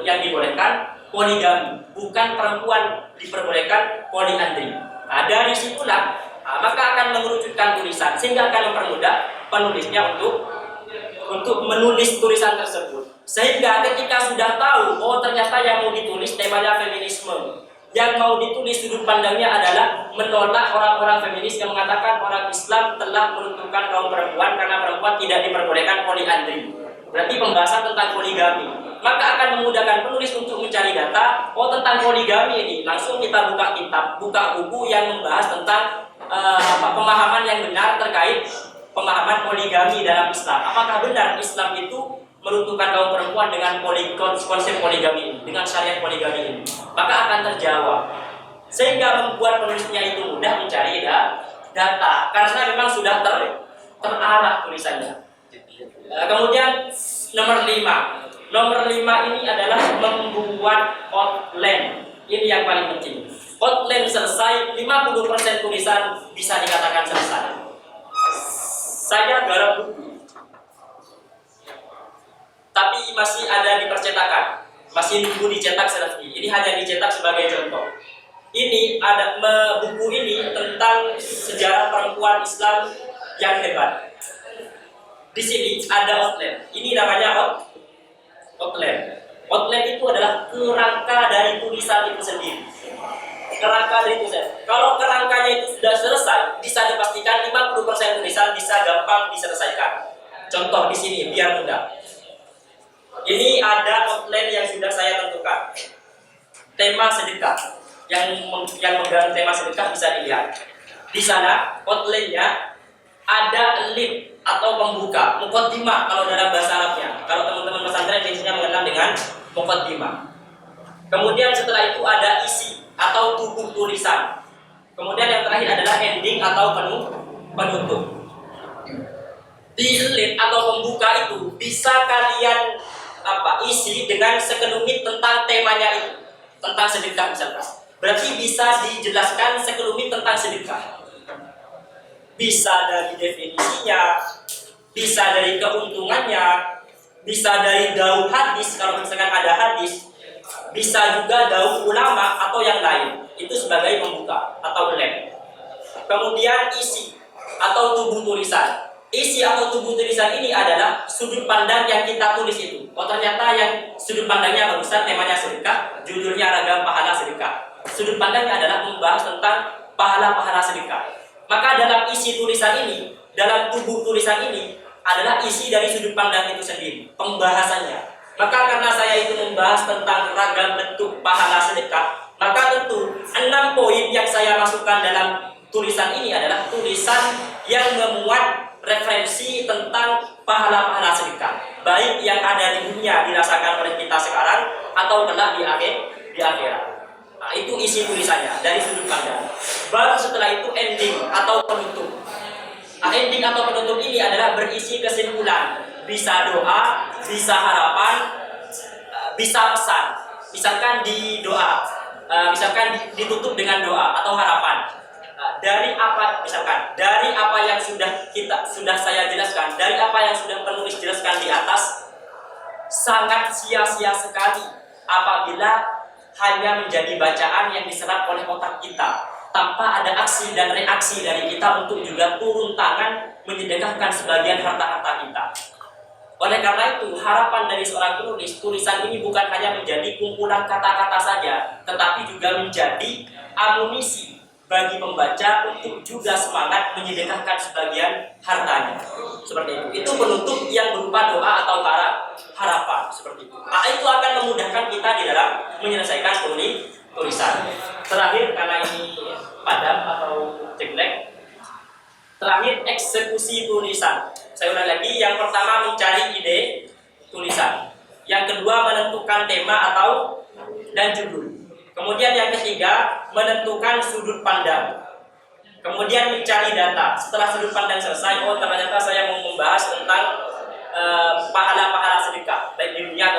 Speaker 2: yang dibolehkan poligami, bukan perempuan diperbolehkan poliandri. Nah, dari situlah maka akan mengerucutkan tulisan sehingga akan mempermudah penulisnya untuk menulis tulisan tersebut. Sehingga ketika sudah tahu, ternyata yang mau ditulis temanya feminisme, yang mau ditulis sudut pandangnya adalah menolak orang-orang feminis yang mengatakan orang Islam telah meruntuhkan kaum perempuan karena perempuan tidak diperbolehkan poliandri. Berarti pembahasan tentang poligami. Maka akan memudahkan penulis untuk mencari data, tentang poligami ini. Langsung kita buka kitab, buka buku yang membahas tentang pemahaman yang benar terkait pemahaman poligami dalam Islam. Apakah benar Islam itu meruntuhkan kaum perempuan dengan konsep poligami ini, dengan syariat poligami ini? Maka akan terjawab. Sehingga membuat penulisnya itu mudah mencari data karena memang sudah terarah tulisannya. Kemudian nomor 5. Nomor 5 ini adalah membuat outline. Ini yang paling penting. Outline selesai, 50% tulisan bisa dikatakan selesai. Saya garap buku, tapi masih ada di percetakan, masih nunggu dicetak selesai. Ini hanya dicetak sebagai contoh. Ini ada buku ini tentang sejarah perempuan Islam yang hebat. Di sini ada outline. Ini namanya outline. Outline itu adalah kerangka dari tulisan itu sendiri. Kerangka dari tulisan. Kalau kerangkanya itu sudah selesai, bisa dipastikan 50% tulisan bisa gampang diselesaikan. Contoh di sini biar mudah. Ini ada outline yang sudah saya tentukan. Tema sedekah. Yang megang tema sedekah bisa dilihat. Di sana outline-nya ada lead atau pembuka, muqaddimah kalau dalam bahasa Arabnya. Kalau teman-teman pesantren biasanya mengenal dengan muqaddimah. Kemudian setelah itu ada isi atau tubuh tulisan. Kemudian yang terakhir adalah ending atau penutup. Di lead atau pembuka itu bisa kalian isi dengan sekelumit tentang temanya itu, tentang sedekah misalkan. Berarti bisa dijelaskan sekelumit tentang sedekah. Bisa dari definisinya, bisa dari keuntungannya, bisa dari daun hadis kalau misalkan ada hadis, bisa juga daun ulama atau yang lain. Itu sebagai pembuka atau lem. Kemudian isi atau tubuh tulisan. Isi atau tubuh tulisan ini adalah sudut pandang yang kita tulis itu. Ternyata yang sudut pandangnya bagusan, temanya sedekah, judulnya ragam pahala sedekah. Sudut pandangnya adalah membahas tentang pahala-pahala sedekah. Maka dalam isi tulisan ini, dalam tubuh tulisan ini adalah isi dari sudut pandang itu sendiri, pembahasannya. Maka karena saya itu membahas tentang ragam bentuk pahala sedekah, maka tentu 6 poin yang saya masukkan dalam tulisan ini adalah tulisan yang memuat referensi tentang pahala-pahala sedekah, baik yang ada di dunia dirasakan oleh kita sekarang atau kelak di akhirat. Nah, itu isi tulisannya dari sudut pandang. Baru setelah itu ending atau penutup. Nah, ending atau penutup ini adalah berisi kesimpulan. Bisa doa, bisa harapan, bisa pesan. Misalkan di doa, misalkan ditutup dengan doa atau harapan. Dari apa, misalkan dari apa yang sudah saya jelaskan, dari apa yang sudah penulis jelaskan di atas, sangat sia-sia sekali apabila hanya menjadi bacaan yang diserap oleh otak kita tanpa ada aksi dan reaksi dari kita untuk juga turun tangan menyedekahkan sebagian harta-harta kita. Oleh karena itu, harapan dari seorang penulis, tulisan ini bukan hanya menjadi kumpulan kata-kata saja, tetapi juga menjadi amunisi bagi pembaca untuk juga semangat menyedekahkan sebagian hartanya. Seperti itu. Itu penutup yang berupa doa atau harapan seperti itu. Nah, itu akan memudahkan kita di dalam menyelesaikan tulisan. Terakhir, karena ini padam atau jelek, terakhir eksekusi tulisan. Saya ulang lagi, yang pertama mencari ide tulisan, yang kedua menentukan tema dan judul. Kemudian yang ketiga, menentukan sudut pandang. Kemudian mencari data. Setelah sudut pandang selesai, ternyata saya mau membahas tentang pahala-pahala sedekah, baik di dunia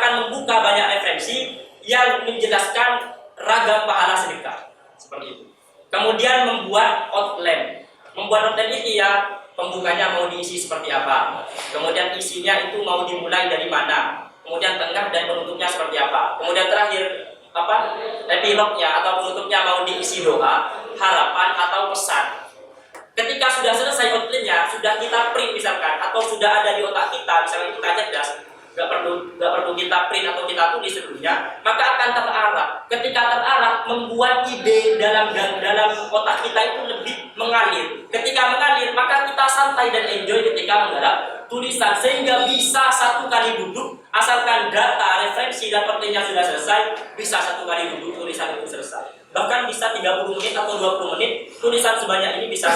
Speaker 2: akan membuka banyak referensi yang menjelaskan ragam pahala sedekah seperti itu. Kemudian membuat outline. Membuat outline ini ya pembukanya mau diisi seperti apa. Kemudian isinya itu mau dimulai dari mana. Kemudian tengah dan penutupnya seperti apa. Kemudian terakhir epilognya atau penutupnya mau diisi doa, harapan atau pesan. Ketika sudah selesai outline-nya, sudah kita print misalkan, atau sudah ada di otak kita, misalnya kita cerdas, nggak perlu kita print atau kita tulis sebelumnya, maka akan terarah. Ketika terarah, membuat ide dalam otak kita itu lebih mengalir. Ketika mengalir, maka kita santai dan enjoy ketika menggarap tulisan, sehingga bisa satu kali duduk, asalkan data, referensi dan pentingnya sudah selesai, bisa satu kali duduk tulisan itu selesai. Bahkan bisa 30 menit atau 20 menit tulisan sebanyak ini bisa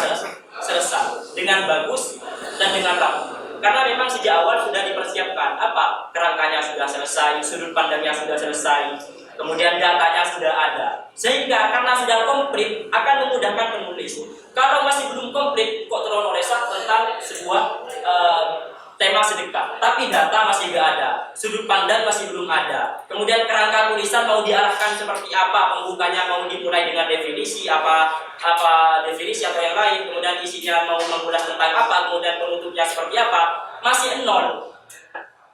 Speaker 2: selesai dengan bagus dan dengan rapi. Karena memang sejak awal sudah dipersiapkan apa? Kerangkanya sudah selesai, sudut pandangnya sudah selesai, kemudian datanya sudah ada. Sehingga karena sudah komplit akan memudahkan penulis. Kalau masih belum komplit kok terlalu resah tentang sebuah tema sedekah, tapi data masih nggak ada, sudut pandang masih belum ada. Kemudian kerangka tulisan mau diarahkan seperti apa, pembukanya mau dimulai dengan definisi apa definisi atau yang lain, kemudian isinya mau mengulas tentang apa, kemudian penutupnya seperti apa, masih nol.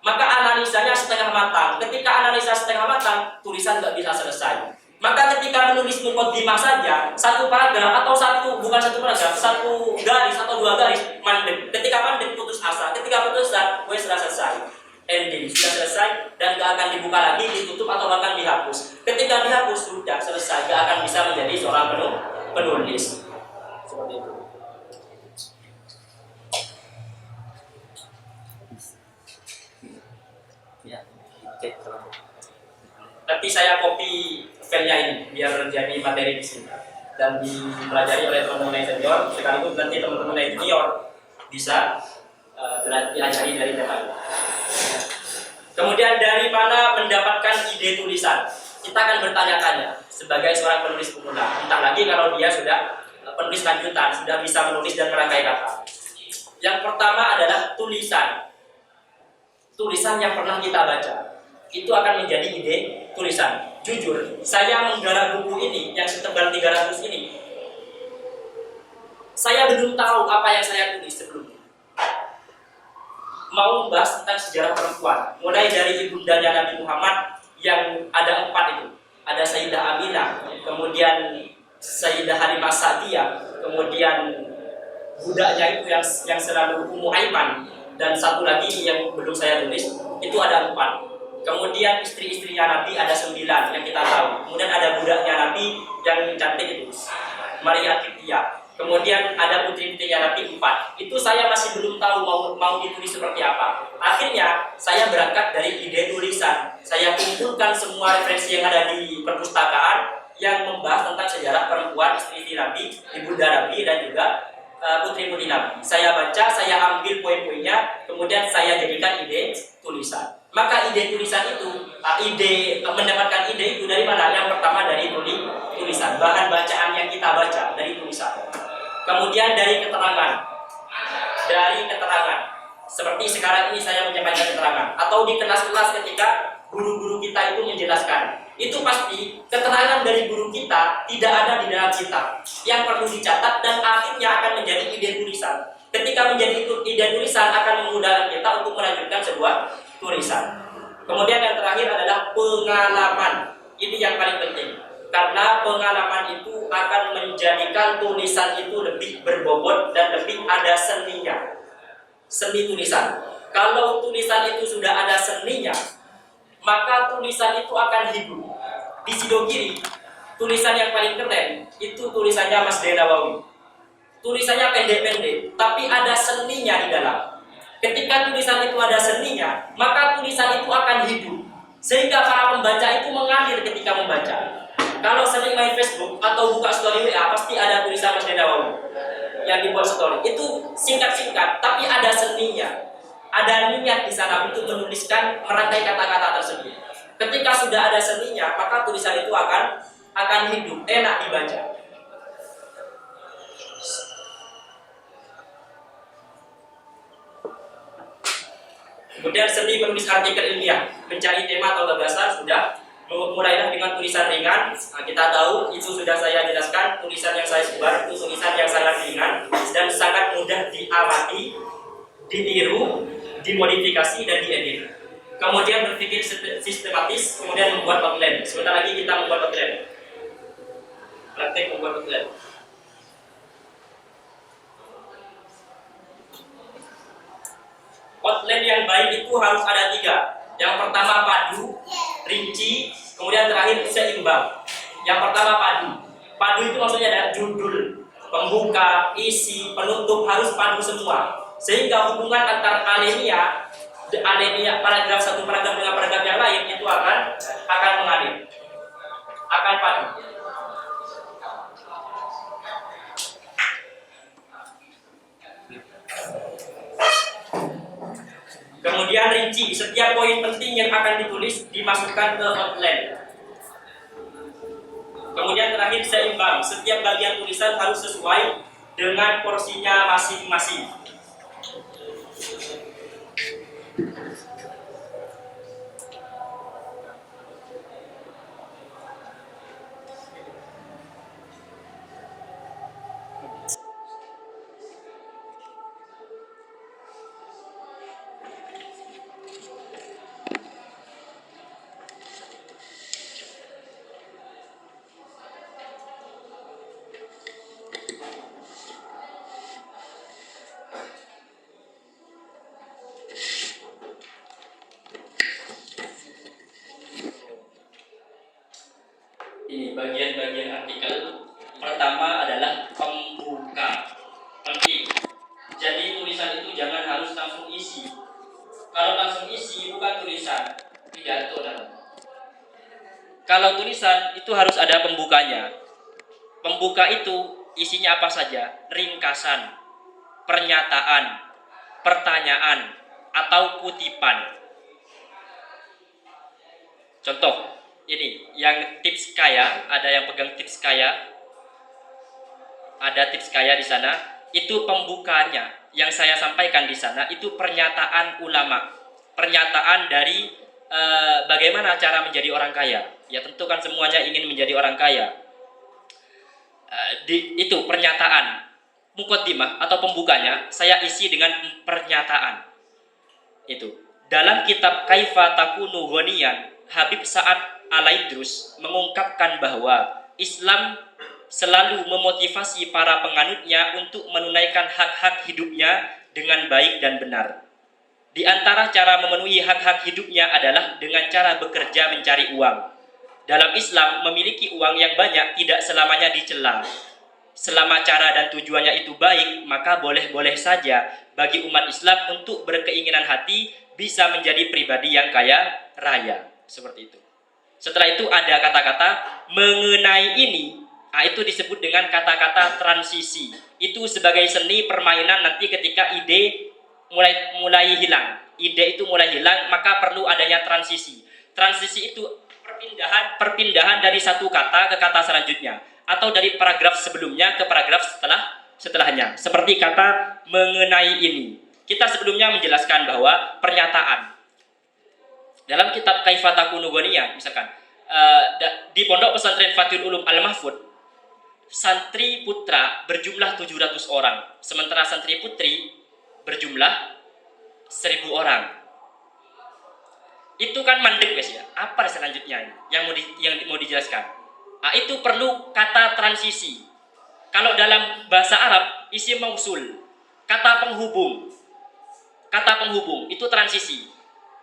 Speaker 2: Maka analisanya setengah matang. Ketika analisa setengah matang, tulisan nggak bisa selesai. Maka ketika menulis mukaddimah saja, satu paragraf atau satu garis atau dua garis mandek. Ketika mandek putus asa, ketika putus asa, sudah selesai. Ending sudah selesai dan gak akan dibuka lagi, ditutup atau bahkan dihapus. Ketika dihapus sudah selesai, gak akan bisa menjadi seorang penulis. Seperti itu. Ya, nanti saya copy filenya ini biar jadi materi di sini dan dipelajari oleh teman-teman yang senior, sekaligus nanti teman-teman yang junior bisa diajari dari tema ini. Kemudian dari mana mendapatkan ide tulisan? Kita akan bertanya-tanya sebagai seorang penulis pemula. Entah lagi kalau dia sudah penulis lanjutan, sudah bisa menulis dan merangkai kata. Yang pertama adalah tulisan. Tulisan yang pernah kita baca itu akan menjadi ide tulisan. Jujur, saya menggarap buku ini yang setebal 300 ini, saya belum tahu apa yang saya tulis sebelumnya. Mau membahas tentang sejarah perempuan, mulai dari ibundanya Nabi Muhammad yang ada 4 itu. Ada Sayyidah Aminah, kemudian Sayyidah Halimah Sa'diyah, kemudian budaknya itu yang selalu Ummu Aiman, dan satu lagi yang belum saya tulis, itu ada 4. Kemudian istri-istrinya Nabi ada 9 yang kita tahu. Kemudian ada budaknya Nabi yang cantik itu, Maria Kiptia. Kemudian ada putri-putrinya Nabi 4. Itu saya masih belum tahu mau ditulis seperti apa. Akhirnya saya berangkat dari ide tulisan. Saya kumpulkan semua referensi yang ada di perpustakaan yang membahas tentang sejarah perempuan istri-istri Nabi, ibunda Nabi dan juga putri-putri Nabi. Saya baca, saya ambil poin-poinnya, kemudian saya jadikan ide tulisan. Maka ide tulisan itu, mendapatkan ide itu dari mana? Yang pertama dari tulisan, bahan bacaan yang kita baca dari tulisan. Kemudian dari keterangan. Seperti sekarang ini saya menyampaikan keterangan, atau di kelas-kelas ketika guru-guru kita itu menjelaskan. Itu pasti keterangan dari guru kita tidak ada di dalam kitab, yang perlu dicatat dan akhirnya akan menjadi ide tulisan. Ketika menjadi ide tulisan akan memudahkan kita untuk melanjutkan sebuah tulisan. Kemudian yang terakhir adalah pengalaman. Ini yang paling penting, karena pengalaman itu akan menjadikan tulisan itu lebih berbobot dan lebih ada seninya. Seni tulisan. Kalau tulisan itu sudah ada seninya, maka tulisan itu akan hidup. Di Sidogiri, tulisan yang paling keren itu tulisannya Mas Denawawi. Tulisannya pendek-pendek, tapi ada seninya di dalam. Ketika tulisan itu ada seninya, maka tulisan itu akan hidup, sehingga para pembaca itu mengalir ketika membaca. Kalau sering main Facebook atau buka story WA, pasti ada tulisan Mas Denawawi yang dibuat story. Itu singkat-singkat, tapi ada seninya. Ada niat di sana untuk menuliskan, merangkai kata-kata tersebut. Ketika sudah ada seninya, maka tulisan itu akan hidup, enak dibaca. Kemudian seni menulis artikel ilmiah, mencari tema atau gagasan sudah. Mulailah dengan tulisan ringan. Nah, kita tahu itu sudah saya jelaskan, tulisan yang saya sebar itu tulisan yang sangat ringan dan sangat mudah diamati, ditiru, dimodifikasi dan diedit. Kemudian berpikir sistematis, kemudian membuat outline. Sebentar lagi kita membuat outline. Praktek membuat outline. Outline yang baik itu harus ada 3. Yang pertama padu, rinci, kemudian terakhir seimbang. Yang pertama padu. Padu itu maksudnya ada judul, pembuka, isi, penutup harus padu semua. Sehingga hubungan antar alinea, paragraf satu paragraf dengan paragraf yang lain itu akan mengalir, akan padu. Kemudian rinci, setiap poin penting yang akan ditulis dimasukkan ke outline. Kemudian terakhir seimbang, setiap bagian tulisan harus sesuai dengan porsinya masing-masing.
Speaker 1: Ini bagian-bagian artikel. Pertama adalah pembuka, penting. Jadi tulisan itu jangan harus langsung isi. Kalau langsung isi bukan tulisan, pidato namanya. Kalau tulisan itu harus ada pembukanya. Pembuka itu isinya apa saja? Ringkasan, pernyataan, pertanyaan, atau kutipan. Contoh, ini yang tips kaya, ada yang pegang tips kaya, ada tips kaya di sana. Itu pembukanya yang saya sampaikan di sana itu pernyataan ulama, pernyataan dari bagaimana cara menjadi orang kaya. Ya tentu kan semuanya ingin menjadi orang kaya. Itu pernyataan, muqaddimah atau pembukanya saya isi dengan pernyataan. Itu dalam kitab Kaifa Takunu Ghaniyan, Habib Sa'ad Al-Idrus mengungkapkan bahwa Islam selalu memotivasi para penganutnya untuk menunaikan hak-hak hidupnya dengan baik dan benar. Di antara cara memenuhi hak-hak hidupnya adalah dengan cara bekerja mencari uang. Dalam Islam, memiliki uang yang banyak tidak selamanya dicela. Selama cara dan tujuannya itu baik, maka boleh-boleh saja bagi umat Islam untuk berkeinginan hati bisa menjadi pribadi yang kaya raya. Seperti itu. Setelah itu ada kata-kata mengenai ini, itu disebut dengan kata-kata transisi. Itu sebagai seni permainan nanti ketika ide mulai hilang. Ide itu mulai hilang, maka perlu adanya transisi. Transisi itu perpindahan dari satu kata ke kata selanjutnya, atau dari paragraf sebelumnya ke paragraf setelahnya. Seperti kata mengenai ini. Kita sebelumnya menjelaskan bahwa pernyataan dalam kitab Kaifa Takunu Ghaniyan, misalkan di Pondok Pesantren Fathul Ulum Al-Mahfud, santri putra berjumlah 700 orang, sementara santri putri berjumlah 1000 orang. Itu kan mandek guys ya. Apa selanjutnya ini yang mau dijelaskan? Itu perlu kata transisi. Kalau dalam bahasa Arab isim mausul, kata penghubung. Kata penghubung itu transisi.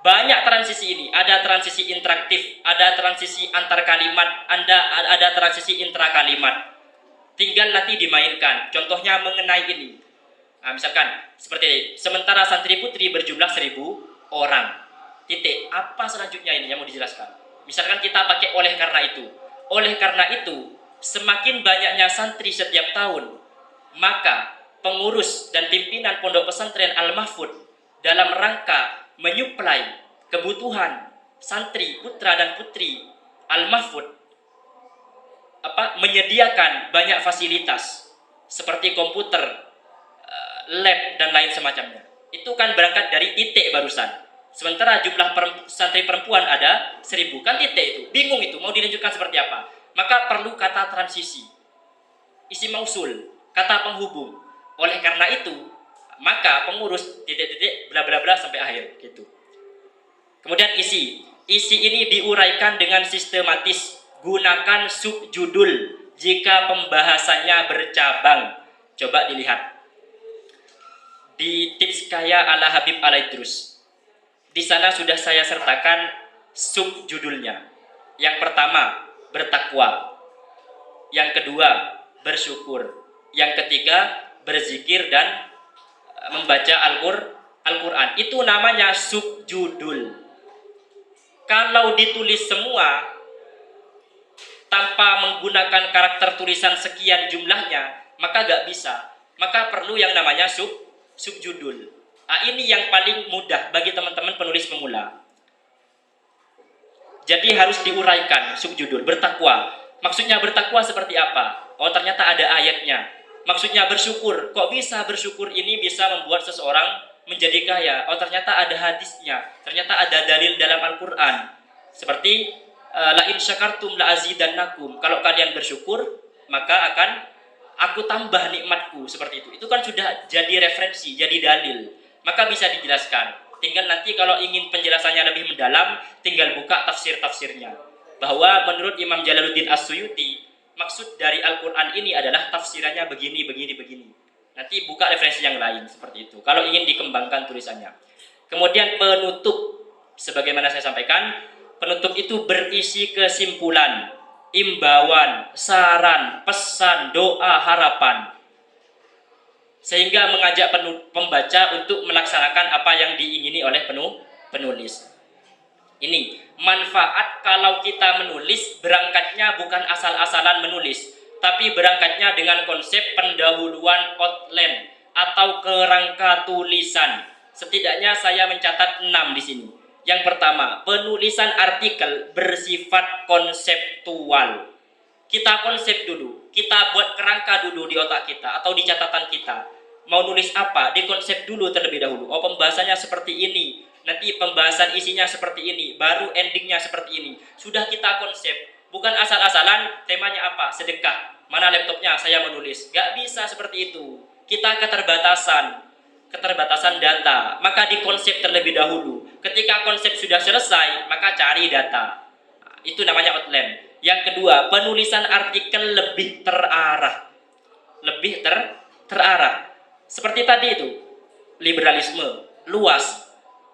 Speaker 1: Banyak transisi ini, ada transisi interaktif, ada transisi antar kalimat, ada transisi intra kalimat. Tinggal nanti dimainkan. Contohnya mengenai ini. Misalkan seperti ini. Sementara santri putri berjumlah 1000 orang. Titik. Apa selanjutnya ini yang mau dijelaskan? Misalkan kita pakai oleh karena itu. Oleh karena itu, semakin banyaknya santri setiap tahun, maka pengurus dan pimpinan Pondok Pesantren Al-Mahfud dalam rangka menyuplai kebutuhan santri putra dan putri Al-Mahfud menyediakan banyak fasilitas seperti komputer, lab dan lain semacamnya. Itu kan berangkat dari titik barusan. Sementara jumlah santri perempuan ada 1000. Kan titik itu. Bingung itu mau dilanjutkan seperti apa. Maka perlu kata transisi. Isi mausul, kata penghubung. Oleh karena itu, maka pengurus titik-titik bla bla bla sampai akhir gitu. Kemudian isi. Isi ini diuraikan dengan sistematis. Gunakan subjudul jika pembahasannya bercabang. Coba dilihat di tips kaya ala Habib Alaidrus. Di sana sudah saya sertakan subjudulnya. Yang pertama, bertakwa. Yang kedua, bersyukur. Yang ketiga, berzikir dan membaca Al-Quran. Itu namanya subjudul. Kalau ditulis semua tanpa menggunakan karakter tulisan sekian jumlahnya, maka gak bisa. Maka perlu yang namanya subjudul. Nah, ini yang paling mudah bagi teman-teman penulis pemula. Jadi harus diuraikan subjudul. Bertakwa. Maksudnya bertakwa seperti apa? Oh, ternyata ada ayatnya. Maksudnya bersyukur. Kok bisa bersyukur ini bisa membuat seseorang menjadi kaya? Oh, ternyata ada hadisnya. Ternyata ada dalil dalam Al-Quran. Seperti la in syakartum la azidannakum. Kalau kalian bersyukur, maka akan aku tambah nikmatku. Seperti itu. Itu kan sudah jadi referensi, jadi dalil. Maka bisa dijelaskan. Tinggal nanti kalau ingin penjelasannya lebih mendalam, tinggal buka tafsir-tafsirnya. Bahwa menurut Imam Jalaluddin As-Suyuti, maksud dari Al-Quran ini adalah tafsirannya begini. Nanti buka referensi yang lain seperti itu. Kalau ingin dikembangkan tulisannya. Kemudian penutup, sebagaimana saya sampaikan, penutup itu berisi kesimpulan, imbauan, saran, pesan, doa, harapan. Sehingga mengajak pembaca untuk melaksanakan apa yang diingini oleh penulis. Ini manfaat kalau kita menulis, berangkatnya bukan asal-asalan menulis, tapi berangkatnya dengan konsep pendahuluan outline atau kerangka tulisan. Setidaknya saya mencatat 6 di sini. Yang pertama, penulisan artikel bersifat konseptual. Kita konsep dulu, kita buat kerangka dulu di otak kita atau di catatan kita. Mau nulis apa? Dikonsep dulu terlebih dahulu. Oh, pembahasannya seperti ini. Nanti pembahasan isinya seperti ini. Baru endingnya seperti ini. Sudah kita konsep. Bukan asal-asalan temanya apa? Sedekah. Mana laptopnya? Saya menulis. Gak bisa seperti itu. Kita keterbatasan data. Maka dikonsep terlebih dahulu. Ketika konsep sudah selesai, maka cari data. Nah, itu namanya outline. Yang kedua, penulisan artikel lebih terarah. Terarah. Seperti tadi itu, liberalisme, luas.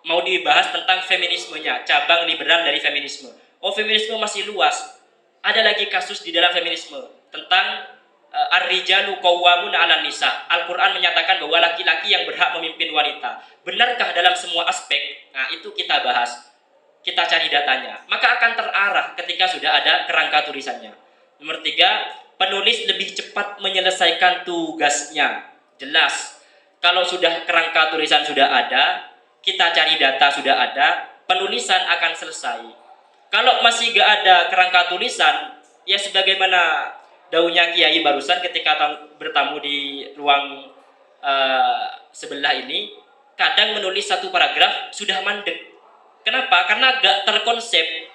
Speaker 1: Mau dibahas tentang feminismenya, cabang liberal dari feminisme. Oh, feminisme masih luas. Ada lagi kasus di dalam feminisme tentang ar-rijalu qawwamun 'alan nisa. Al-Quran menyatakan bahwa laki-laki yang berhak memimpin wanita. Benarkah dalam semua aspek? Nah, itu kita bahas. Kita cari datanya. Maka akan terarah ketika sudah ada kerangka tulisannya. Nomor 3, penulis lebih cepat menyelesaikan tugasnya. Jelas. Kalau sudah kerangka tulisan sudah ada, kita cari data sudah ada, penulisan akan selesai. Kalau masih gak ada kerangka tulisan, ya sebagaimana daunnya Kiai barusan ketika bertamu di ruang sebelah ini, kadang menulis satu paragraf sudah mandek. Kenapa? Karena gak terkonsep,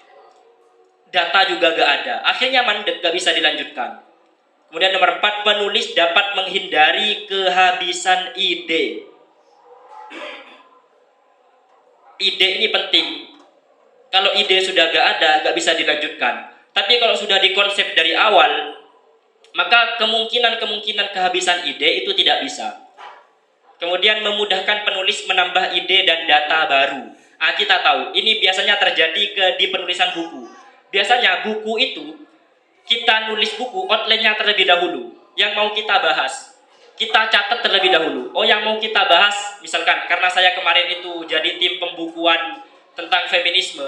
Speaker 1: data juga gak ada. Akhirnya mandek, gak bisa dilanjutkan. Kemudian nomor 4, penulis dapat menghindari kehabisan ide. Ide ini penting. Kalau ide sudah gak ada, gak bisa dilanjutkan. Tapi kalau sudah dikonsep dari awal, maka kemungkinan kehabisan ide itu tidak bisa. Kemudian memudahkan penulis menambah ide dan data baru. Nah, kita tahu, ini biasanya terjadi di penulisan buku. Biasanya buku itu, kita nulis buku, outline-nya terlebih dahulu. Yang mau kita bahas, kita catat terlebih dahulu. Oh, yang mau kita bahas, misalkan karena saya kemarin itu jadi tim pembukuan tentang feminisme,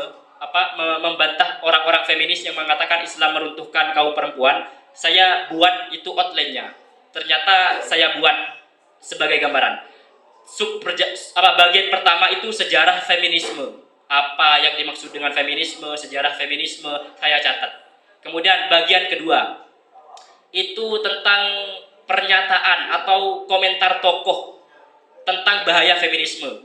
Speaker 1: membantah orang-orang feminis yang mengatakan Islam meruntuhkan kaum perempuan, saya buat itu outline-nya. Ternyata saya buat sebagai gambaran. Bagian pertama itu sejarah feminisme. Apa yang dimaksud dengan feminisme, sejarah feminisme, saya catat. Kemudian bagian kedua itu tentang pernyataan atau komentar tokoh tentang bahaya feminisme.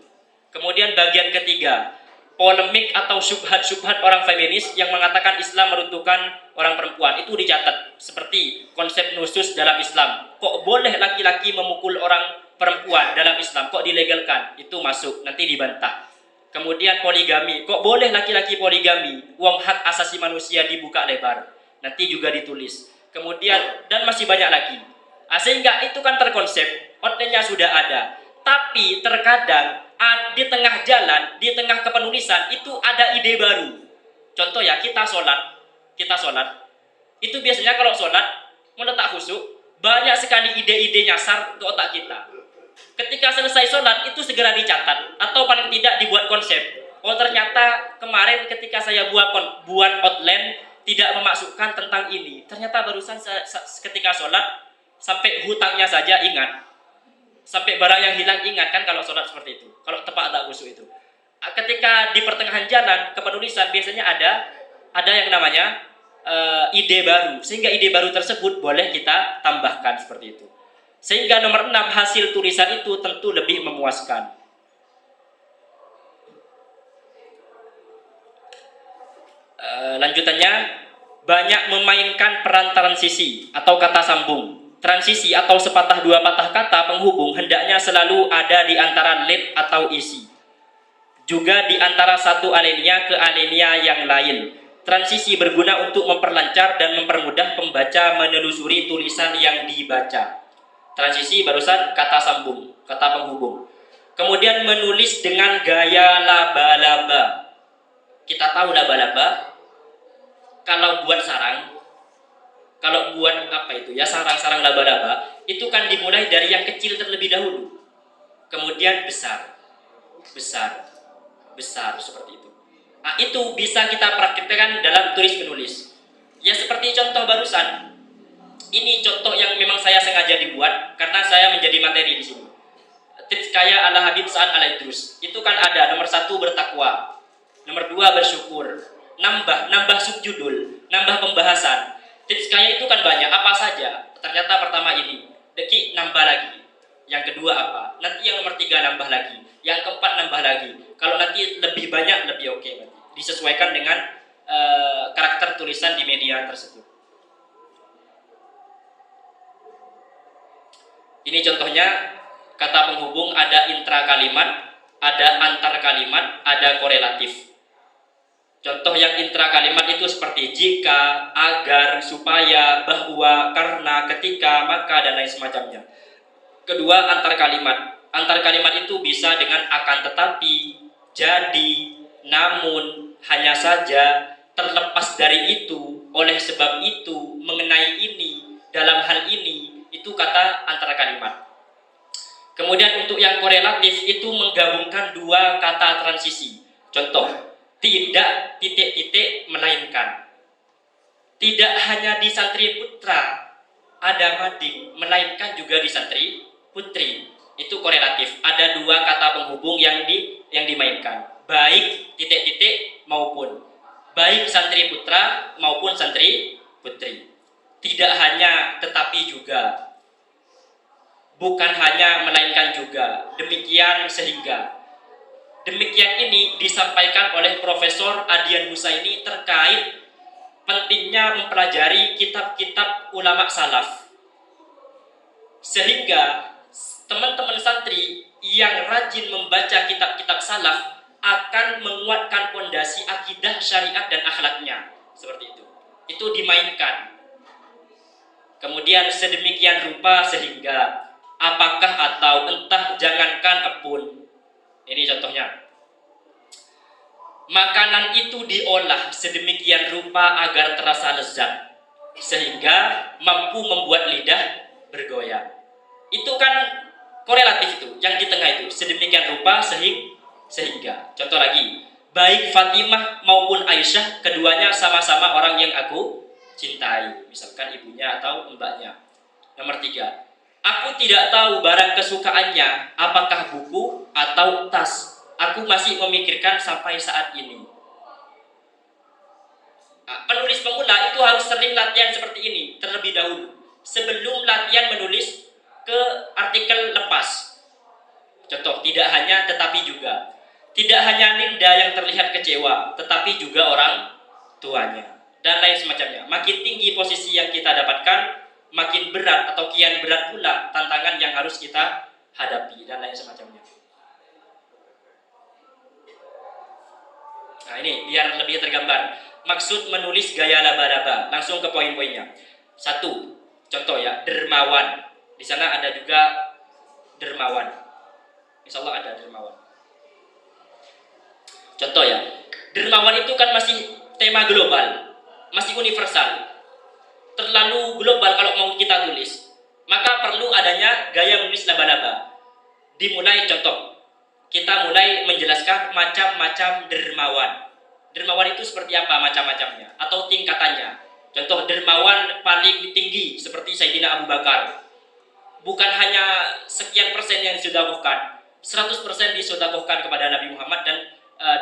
Speaker 1: Kemudian bagian ketiga polemik atau syubhat-syubhat orang feminis yang mengatakan Islam meruntuhkan orang perempuan. Itu dicatat seperti konsep nusus dalam Islam. Kok boleh laki-laki memukul orang perempuan dalam Islam? Kok dilegalkan? Itu masuk, nanti dibantah. Kemudian poligami, kok boleh laki-laki poligami? Uang hak asasi manusia dibuka lebar. Nanti juga ditulis. Kemudian, dan masih banyak lagi. Sehingga itu kan terkonsep, outline-nya sudah ada. Tapi terkadang di tengah jalan, di tengah kepenulisan itu ada ide baru. Contoh ya, kita sholat, itu biasanya kalau sholat meletak khusyuk, banyak sekali ide-ide nyasar ke otak kita. Ketika selesai sholat itu segera dicatat atau paling tidak dibuat konsep. Oh ternyata kemarin ketika saya buat outline tidak memasukkan tentang ini. Ternyata barusan ketika sholat sampai hutangnya saja ingat. Sampai barang yang hilang ingat kan kalau sholat seperti itu. Kalau tepat tak khusyuk itu. Ketika di pertengahan jalan kepenulisan biasanya ada yang namanya ide baru. Sehingga ide baru tersebut boleh kita tambahkan seperti itu. Sehingga nomor 6 hasil tulisan itu tentu lebih memuaskan. Lanjutannya banyak memainkan peran transisi atau kata sambung. Transisi atau sepatah dua patah kata penghubung hendaknya selalu ada di antara lead atau isi. Juga di antara satu alinea ke alinea yang lain. Transisi berguna untuk memperlancar dan mempermudah pembaca menelusuri tulisan yang dibaca. Transisi barusan kata sambung, kata penghubung. Kemudian menulis dengan gaya laba-laba. Kita tahu laba-laba kalau buat sarang, kalau buat apa itu ya, sarang-sarang laba-laba itu kan dimulai dari yang kecil terlebih dahulu, kemudian besar seperti itu. Nah, itu bisa kita praktikkan dalam tulis menulis. Ya seperti contoh barusan. Ini contoh yang memang saya sengaja dibuat karena saya menjadi materi di sini. Tips kaya ala Habib Sa'ad Al-Idrus. Itu kan ada nomor 1 bertakwa, nomor 2 bersyukur, nambah subjudul, nambah pembahasan. Tips kaya itu kan banyak, apa saja? Ternyata pertama ini, deki nambah lagi. Yang kedua apa? Nanti yang nomor 3 nambah lagi. Yang keempat nambah lagi. Kalau nanti lebih banyak lebih oke. Disesuaikan dengan karakter tulisan di media tersebut. Ini contohnya kata penghubung, ada intra kalimat, ada antar kalimat, ada korelatif. Contoh yang intra kalimat itu seperti jika, agar, supaya, bahwa, karena, ketika, maka, dan lain semacamnya. Kedua, antar kalimat. Antar kalimat itu bisa dengan akan tetapi, jadi, namun, hanya saja, terlepas dari itu, oleh sebab itu, mengenai ini, dalam hal ini, itu kata antara kalimat. Kemudian untuk yang korelatif itu menggabungkan dua kata transisi. Contoh, tidak titik-titik melainkan. Tidak hanya di santri putra ada mading, melainkan juga di santri putri. Itu korelatif. Ada dua kata penghubung yang dimainkan. Baik titik-titik maupun baik santri putra maupun santri putri. Tidak hanya tetapi juga, bukan hanya melainkan juga, demikian sehingga. Demikian ini disampaikan oleh Profesor Adian Husaini terkait pentingnya mempelajari kitab-kitab ulama salaf. Sehingga teman-teman santri yang rajin membaca kitab-kitab salaf akan menguatkan pondasi akidah, syariat, dan akhlaknya. Seperti itu. Itu dimainkan. Kemudian sedemikian rupa sehingga apakah atau entah jangankan pun. Ini contohnya. Makanan itu diolah sedemikian rupa agar terasa lezat sehingga mampu membuat lidah bergoyang. Itu kan korelatif itu, yang di tengah itu sedemikian rupa sehingga. Contoh lagi, baik Fatimah maupun Aisyah keduanya sama-sama orang yang aku cintai, misalkan ibunya atau mbaknya. Nomor 3, aku tidak tahu barang kesukaannya apakah buku atau tas. Aku masih memikirkan sampai saat ini. Penulis pemula itu harus sering latihan seperti ini terlebih dahulu sebelum latihan menulis ke artikel lepas. Contoh, tidak hanya tetapi juga. Tidak hanya Linda yang terlihat kecewa, tetapi juga orang tuanya dan lain semacamnya. Makin tinggi posisi yang kita dapatkan, makin berat atau kian berat pula tantangan yang harus kita hadapi dan lain semacamnya. Nah, ini biar lebih tergambar. Maksud menulis gaya laba-laba. Langsung ke poin-poinnya. Satu, contoh ya, dermawan. Di sana ada juga dermawan. Insya Allah ada dermawan. Contoh ya, dermawan itu kan masih tema global, masih universal. Terlalu global kalau mau kita tulis. Maka perlu adanya gaya menulis laba-laba. Dimulai contoh, kita mulai menjelaskan macam-macam dermawan. Dermawan itu seperti apa macam-macamnya atau tingkatannya. Contoh dermawan paling tinggi seperti Sayyidina Abu Bakar. Bukan hanya sekian persen yang disedekahkan, 100% disedekahkan kepada Nabi Muhammad dan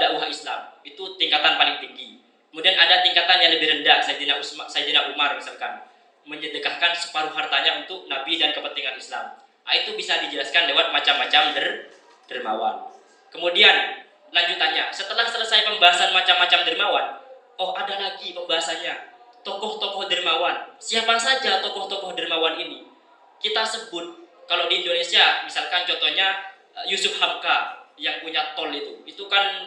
Speaker 1: dakwah Islam. Itu tingkatan paling tinggi. Kemudian ada tingkatan yang lebih rendah, Sayyidina Umar misalkan, menyedekahkan separuh hartanya untuk Nabi dan kepentingan Islam. Nah, itu bisa dijelaskan lewat macam-macam dermawan. Kemudian lanjutannya, setelah selesai pembahasan macam-macam dermawan, oh ada lagi pembahasannya, tokoh-tokoh dermawan. Siapa saja tokoh-tokoh dermawan ini? Kita sebut, kalau di Indonesia misalkan contohnya Yusuf Hamka yang punya tol itu kan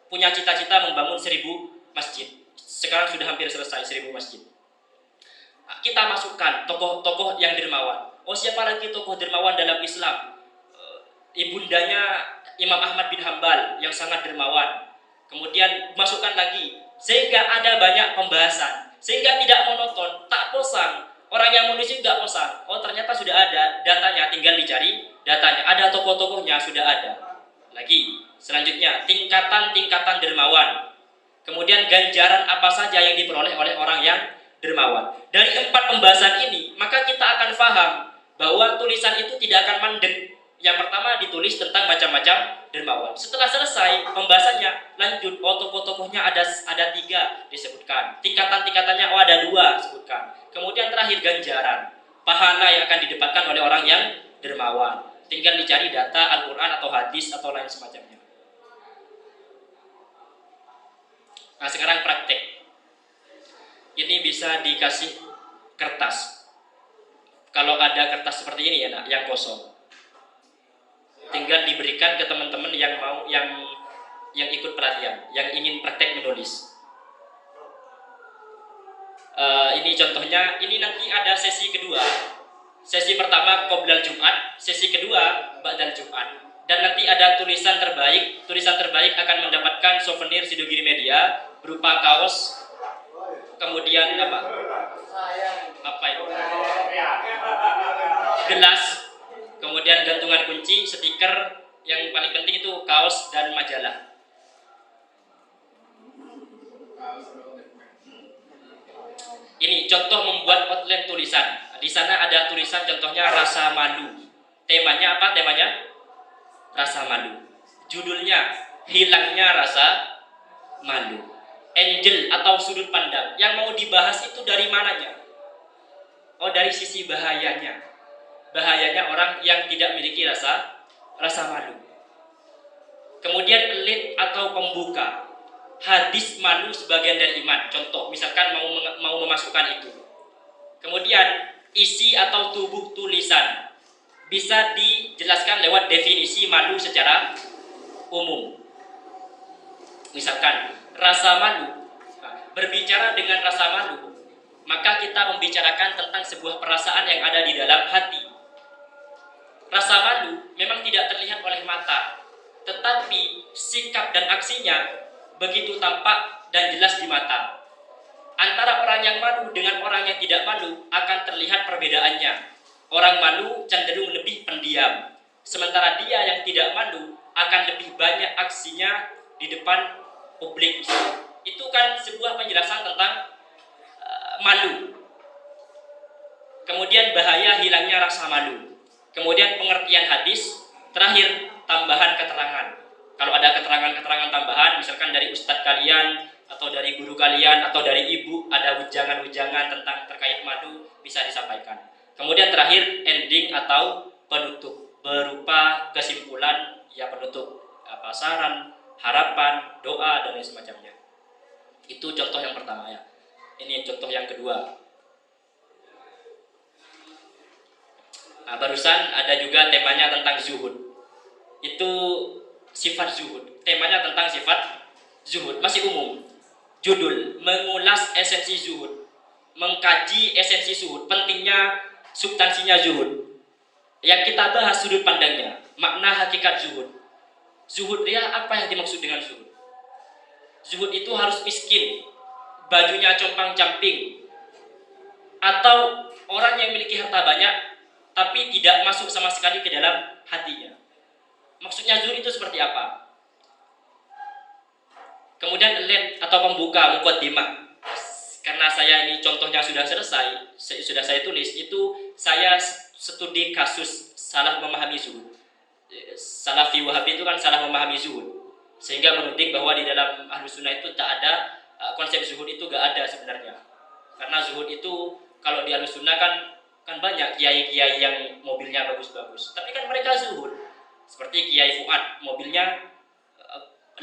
Speaker 1: punya cita-cita membangun 1000 masjid. Sekarang sudah hampir selesai 1000 masjid. Nah, kita masukkan tokoh-tokoh yang dermawan. Oh, siapa lagi tokoh dermawan dalam Islam? Ibundanya Imam Ahmad bin Hambal yang sangat dermawan. Kemudian masukkan lagi sehingga ada banyak pembahasan, sehingga tidak monoton, tak bosan. Orang yang menulis juga bosan. Oh, ternyata sudah ada datanya, tinggal dicari datanya. Ada tokoh-tokohnya, sudah ada. Lagi selanjutnya tingkatan-tingkatan dermawan. Kemudian ganjaran apa saja yang diperoleh oleh orang yang dermawan. Dari 4 pembahasan ini, maka kita akan paham bahwa tulisan itu tidak akan mandek. Yang pertama ditulis tentang macam-macam dermawan. Setelah selesai pembahasannya, lanjut. Oh, tokoh-tokohnya ada 3 disebutkan. Tingkatan-tingkatannya oh ada 2 disebutkan. Kemudian terakhir ganjaran, pahala yang akan didapatkan oleh orang yang dermawan. Tinggal dicari data Al-Quran atau hadis atau lain semacamnya. Nah, sekarang praktek. Ini bisa dikasih kertas. Kalau ada kertas seperti ini ya, nak, yang kosong, tinggal diberikan ke teman-teman yang mau yang ikut pelatihan, yang ingin praktek menulis. Ini contohnya, ini nanti ada sesi kedua. Sesi pertama qoblal Jumat, sesi kedua ba'dal Jumat. Dan nanti ada tulisan terbaik. Tulisan terbaik akan mendapatkan souvenir Sidogiri Media berupa kaos, kemudian apa itu? Gelas, kemudian gantungan kunci, stiker, yang paling penting itu kaos dan majalah. Ini contoh membuat outline tulisan. Di sana ada tulisan contohnya rasa malu. Temanya apa? Temanya rasa malu. Judulnya hilangnya rasa malu. Angel atau sudut pandang. Yang mau dibahas itu dari mananya? Oh, dari sisi bahayanya. Bahayanya orang yang tidak memiliki rasa malu. Kemudian elit atau pembuka. Hadis malu sebagian dari iman. Contoh, misalkan mau memasukkan itu. Kemudian isi atau tubuh tulisan bisa dijelaskan lewat definisi malu secara umum. Misalkan rasa malu. Berbicara dengan rasa malu, maka kita membicarakan tentang sebuah perasaan yang ada di dalam hati. Rasa malu memang tidak terlihat oleh mata, tetapi sikap dan aksinya begitu tampak dan jelas di mata. Antara orang yang malu dengan orang yang tidak malu akan terlihat perbedaannya. Orang malu cenderung lebih pendiam, sementara dia yang tidak malu akan lebih banyak aksinya di depan publik. Itu kan sebuah penjelasan tentang malu. Kemudian bahaya hilangnya rasa malu. Kemudian pengertian hadis. Terakhir tambahan keterangan. Kalau ada keterangan-keterangan tambahan, misalkan dari ustadz kalian atau dari guru kalian atau dari ibu, ada ujangan-ujangan tentang terkait malu, bisa disampaikan. Kemudian terakhir ending atau penutup berupa kesimpulan, ya penutup saran, harapan, doa, dan lain semacamnya. Itu contoh yang pertama ya. Ini contoh yang kedua. Nah, barusan ada juga temanya tentang zuhud. Itu sifat zuhud. Temanya tentang sifat zuhud, masih umum. Judul, mengulas esensi zuhud, mengkaji esensi zuhud, pentingnya substansinya zuhud. Yang kita bahas sudut pandangnya, makna hakikat zuhud. Zuhud dia apa yang dimaksud dengan zuhud? Zuhud itu harus miskin, bajunya compang-camping, atau orang yang memiliki harta banyak tapi tidak masuk sama sekali ke dalam hatinya. Maksudnya zuhud itu seperti apa? Kemudian led atau pembuka muqaddimah. Karena saya ini contohnya sudah selesai, sudah saya tulis, itu saya studi kasus salah memahami zuhud. Salafi Wahabi itu kan salah memahami zuhud, sehingga menuding bahwa di dalam Ahlus Sunnah itu tak ada konsep zuhud, itu gak ada sebenarnya. Karena zuhud itu kalau di Ahlus Sunnah kan banyak kiai-kiai yang mobilnya bagus-bagus, tapi kan mereka zuhud. Seperti Kiai Fuad, mobilnya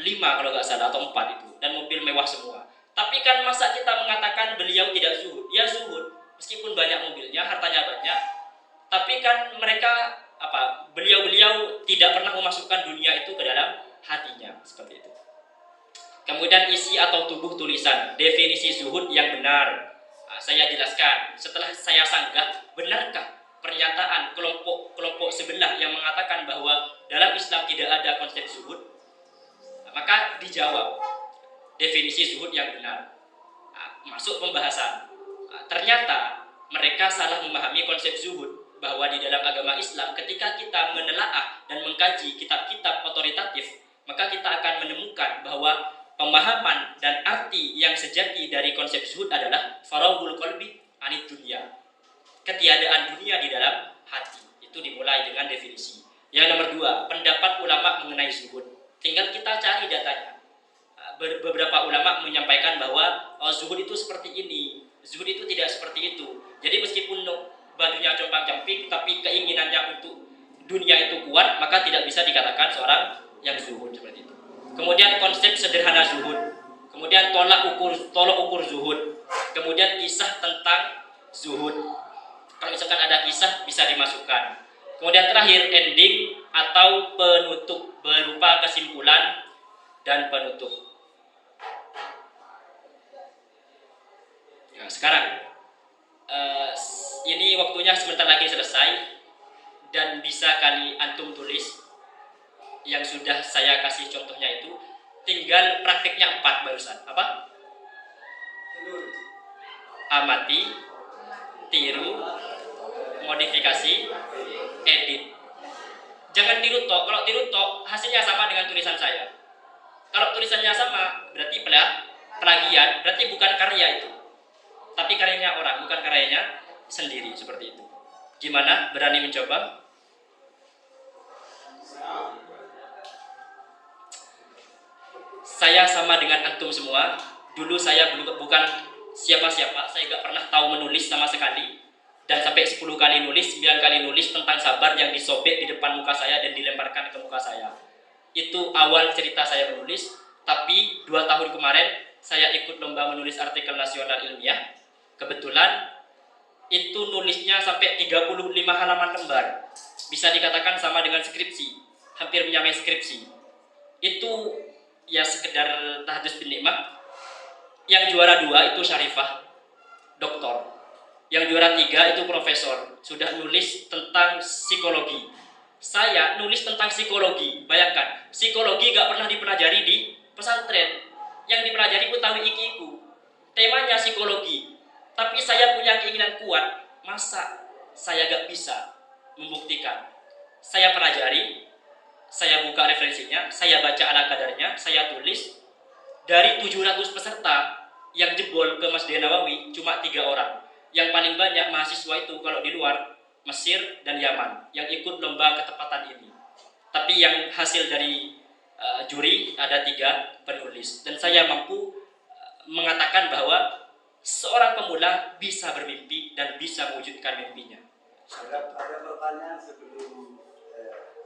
Speaker 1: 5 kalau nggak salah atau 4 itu, dan mobil mewah semua. Tapi kan masa kita mengatakan beliau tidak zuhud? Ya zuhud, meskipun banyak mobilnya, hartanya banyak, tapi kan mereka beliau-beliau tidak pernah memasukkan dunia itu ke dalam hatinya, seperti itu. Kemudian isi atau tubuh tulisan, definisi zuhud yang benar. Saya jelaskan setelah saya sanggah, benarkah pernyataan kelompok sebelah yang mengatakan bahwa dalam Islam tidak ada konsep zuhud? Maka dijawab definisi zuhud yang benar. Masuk pembahasan. Ternyata mereka salah memahami konsep zuhud, bahwa di dalam agama Islam ketika kita menelaah dan mengkaji kitab-kitab otoritatif, maka kita akan menemukan bahwa pemahaman dan arti yang sejati dari konsep zuhud adalah faraghul qalbi anid dunya, ketiadaan dunia di dalam hati. Itu dimulai dengan definisi. Yang nomor 2, pendapat ulama mengenai zuhud. Tinggal kita cari datanya. Beberapa ulama menyampaikan bahwa zuhud itu seperti ini, zuhud itu tidak seperti itu. Jadi meskipun bajunya compang-camping tapi keinginannya untuk dunia itu kuat, maka tidak bisa dikatakan seorang yang zuhud seperti itu. Kemudian konsep sederhana zuhud, kemudian tolak ukur zuhud, kemudian kisah tentang zuhud. Kalau misalkan ada kisah bisa dimasukkan. Kemudian terakhir ending atau penutup berupa kesimpulan dan penutup. Nah, sekarang ini waktunya sebentar lagi selesai dan bisa kali antum tulis yang sudah saya kasih contohnya itu. Tinggal praktiknya 4 barusan. Apa? Amati, tiru, modifikasi, edit. Jangan tiru tok. Kalau tiru tok hasilnya sama dengan tulisan saya. Kalau tulisannya sama berarti plagiat, berarti bukan karya itu, tapi karyanya orang, bukan karyanya sendiri, seperti itu. Gimana? Berani mencoba? Saya sama dengan antum semua. Dulu saya bukan siapa-siapa, saya gak pernah tahu menulis sama sekali. Dan sampai 10 kali nulis, 9 kali nulis tentang sabar yang disobek di depan muka saya dan dilemparkan ke muka saya. Itu awal cerita saya menulis. Tapi 2 tahun kemarin saya ikut lomba menulis artikel nasional ilmiah. Kebetulan itu nulisnya sampai 35 halaman lembar. Bisa dikatakan sama dengan skripsi, hampir menyamai skripsi. Itu ya sekedar tahdits bin nikmah. Yang juara 2 itu Syarifah, doktor. Yang juara 3 itu profesor, sudah nulis tentang psikologi. Saya nulis tentang psikologi. Bayangkan, psikologi gak pernah dipelajari di pesantren. Yang dipelajari utawi ikiku. Temanya psikologi. Tapi saya punya keinginan kuat. Masa saya gak bisa membuktikan? Saya pelajari, saya buka referensinya, saya baca ala kadarnya, saya tulis. Dari 700 peserta yang jebol ke Masjid Nawawi cuma 3 orang. Yang paling banyak mahasiswa itu kalau di luar Mesir dan Yaman yang ikut lomba ketepatan ini. Tapi yang hasil dari juri ada 3 penulis. Dan saya mampu mengatakan bahwa seorang pemula bisa bermimpi dan bisa mewujudkan mimpinya.
Speaker 3: Ada pertanyaan sebelum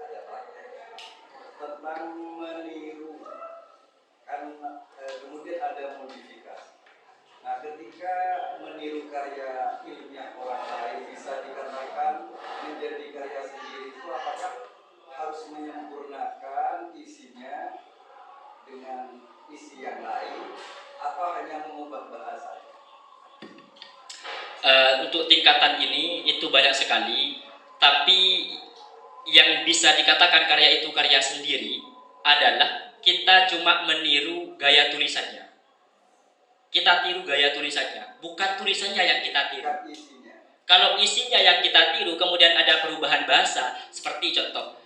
Speaker 3: ada praktek tentang meniru isi yang lain, apa hanya mengubah bahasa?
Speaker 1: Untuk tingkatan ini itu banyak sekali, tapi yang bisa dikatakan karya itu karya sendiri adalah kita cuma meniru gaya tulisannya. Kita tiru gaya tulisannya, bukan tulisannya yang kita tiru.
Speaker 3: Bukan isinya.
Speaker 1: Kalau isinya yang kita tiru, kemudian ada perubahan bahasa, seperti contoh,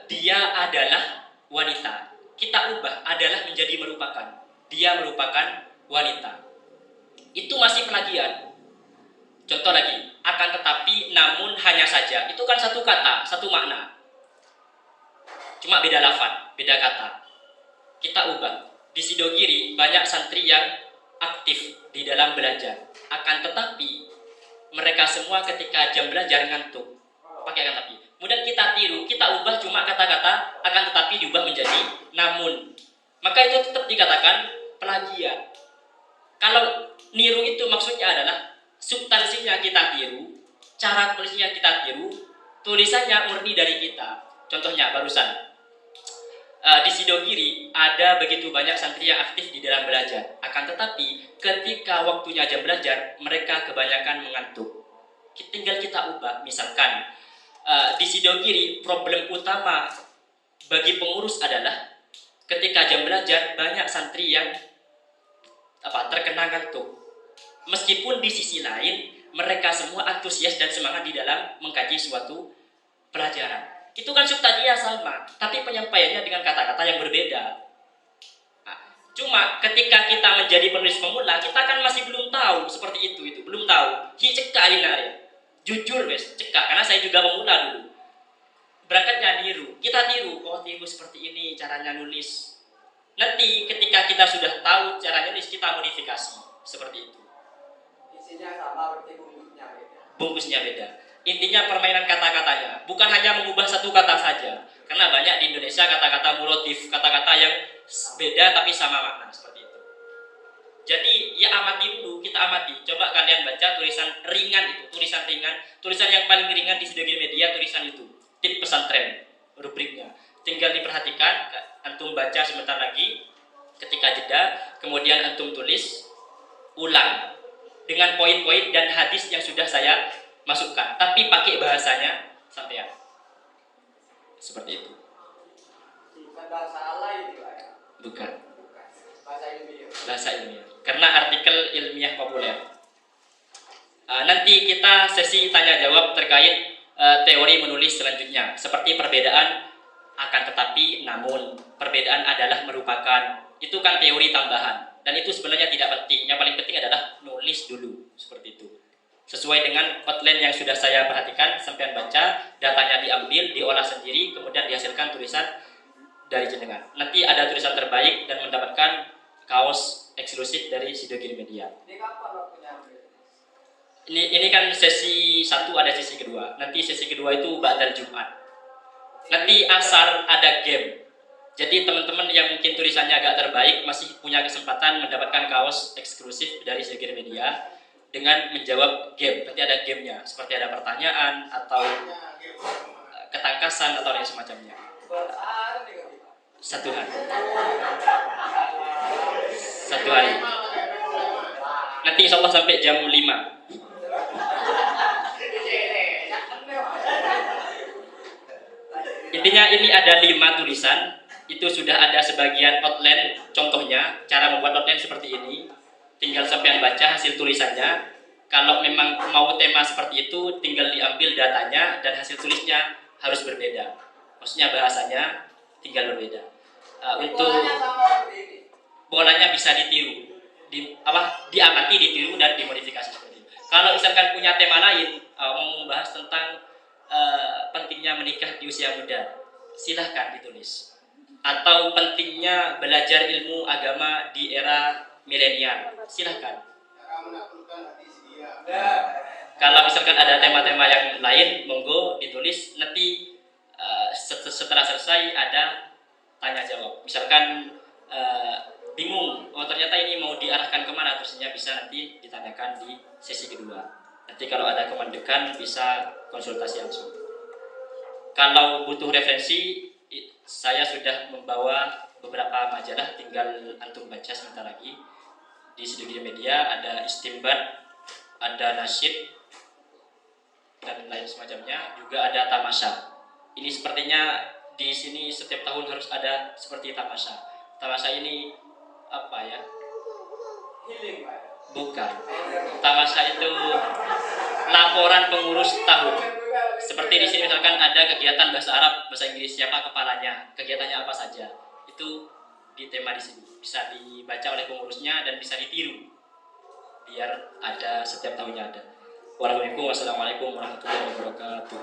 Speaker 1: dia adalah wanita. Kita ubah adalah menjadi merupakan. Dia merupakan wanita. Itu masih plagiat. Contoh lagi, akan tetapi, namun, hanya saja. Itu kan satu kata, satu makna. Cuma beda lafaz, beda kata. Kita ubah. Di Sidogiri banyak santri yang aktif di dalam belajar. Akan tetapi, mereka semua ketika jam belajar ngantuk. Pakai akan tapi. Kemudian kita tiru, kita ubah cuma kata-kata, akan tetapi diubah menjadi namun. Maka itu tetap dikatakan plagiat. Kalau niru itu maksudnya adalah substansinya kita tiru, cara tulisnya kita tiru, tulisannya murni dari kita. Contohnya barusan, di Sidogiri ada begitu banyak santri yang aktif di dalam belajar. Akan tetapi ketika waktunya jam belajar, mereka kebanyakan mengantuk. Tinggal kita ubah. Misalkan di Sidogiri problem utama bagi pengurus adalah ketika jam belajar banyak santri yang terkena ngantuk. Meskipun di sisi lain mereka semua antusias dan semangat di dalam mengkaji suatu pelajaran. Itu kan substansinya sama, tapi penyampaiannya dengan kata-kata yang berbeda. Nah, cuma ketika kita menjadi penulis pemula, kita kan masih belum tahu seperti itu belum tahu. Cekak ini ya. Jujur wes, cekak karena saya juga pemula dulu. Berangkatnya niru, kita tiru, tiru seperti ini caranya nulis. Nanti ketika kita sudah tahu caranya nulis, kita modifikasi seperti itu.
Speaker 3: Isinya sama, berarti bungkusnya beda.
Speaker 1: Bungkusnya beda. Intinya permainan kata-katanya, bukan hanya mengubah satu kata saja. Karena banyak di Indonesia kata-kata mulotif, kata-kata yang beda tapi sama makna seperti itu. Jadi ya amati dulu, kita amati. Coba kalian baca tulisan ringan itu, tulisan yang paling ringan di Sidogiri Media, tulisan itu. Tip pesantren, rubriknya. Tinggal diperhatikan, antum baca sebentar lagi, ketika jeda, kemudian antum tulis, ulang dengan poin-poin dan hadis yang sudah saya masukkan, tapi pakai bahasanya sampean. Seperti itu.
Speaker 3: Bukan bahasa Allah itu ya?
Speaker 1: Bukan.
Speaker 3: Bahasa ilmiah.
Speaker 1: Bahasa ilmiah. Karena artikel ilmiah populer. Nanti kita sesi tanya jawab terkait teori menulis selanjutnya, seperti perbedaan akan tetapi namun, perbedaan adalah merupakan. Itu kan teori tambahan. Dan itu sebenarnya tidak penting. Yang paling penting adalah nulis dulu. Seperti itu. Sesuai dengan outline yang sudah saya perhatikan, sampean baca, datanya diambil, diolah sendiri, kemudian dihasilkan tulisan dari jenengan. Nanti ada tulisan terbaik dan mendapatkan kaos eksklusif dari Sidogiri Media.
Speaker 3: Ini kapan waktunya?
Speaker 1: Ini kan sesi 1, ada sesi kedua. Nanti sesi kedua itu ba'dal Jumat. Nanti asar ada game. Jadi teman-teman yang mungkin tulisannya agak terbaik masih punya kesempatan mendapatkan kaos eksklusif dari Sidogiri Media dengan menjawab game. Nanti ada gamenya, seperti ada pertanyaan atau ketangkasan atau lain semacamnya. Satu hari. Nanti insya Allah sampai jam 5. Intinya ini ada 5 tulisan. Itu sudah ada sebagian outline, contohnya cara membuat outline seperti ini. Tinggal sampean baca hasil tulisannya. Kalau memang mau tema seperti itu, tinggal diambil datanya dan hasil tulisnya harus berbeda. Maksudnya bahasanya tinggal berbeda. Untuk bolanya bisa ditiru, diamati, ditiru dan dimodifikasi seperti itu. Kalau misalkan punya tema lain, mau membahas tentang pentingnya menikah di usia muda, silahkan ditulis. Atau pentingnya belajar ilmu agama di era milenial, silahkan. Kalau misalkan ada tema-tema yang lain, monggo ditulis. Nanti setelah selesai ada tanya jawab. Misalkan bingung, ternyata ini mau diarahkan kemana, terusnya bisa nanti ditanyakan di sesi kedua. Nanti kalau ada kemandekan bisa konsultasi langsung. Kalau butuh referensi, saya sudah membawa beberapa majalah. tinggal antum baca sebentar lagi. Di Studio Media ada istimbat, ada nasyid dan lain semacamnya, juga ada tamasya. Ini sepertinya di sini setiap tahun harus ada seperti tamasya. Tamasya ini apa ya? Bukan. Tamasya itu laporan pengurus tahun. Seperti di sini misalkan ada kegiatan bahasa Arab, bahasa Inggris, siapa kepalanya, kegiatannya apa saja. Itu di tema di sini bisa dibaca oleh pengurusnya dan bisa ditiru biar ada setiap tahunnya ada. Wassalamualaikum warahmatullahi wabarakatuh.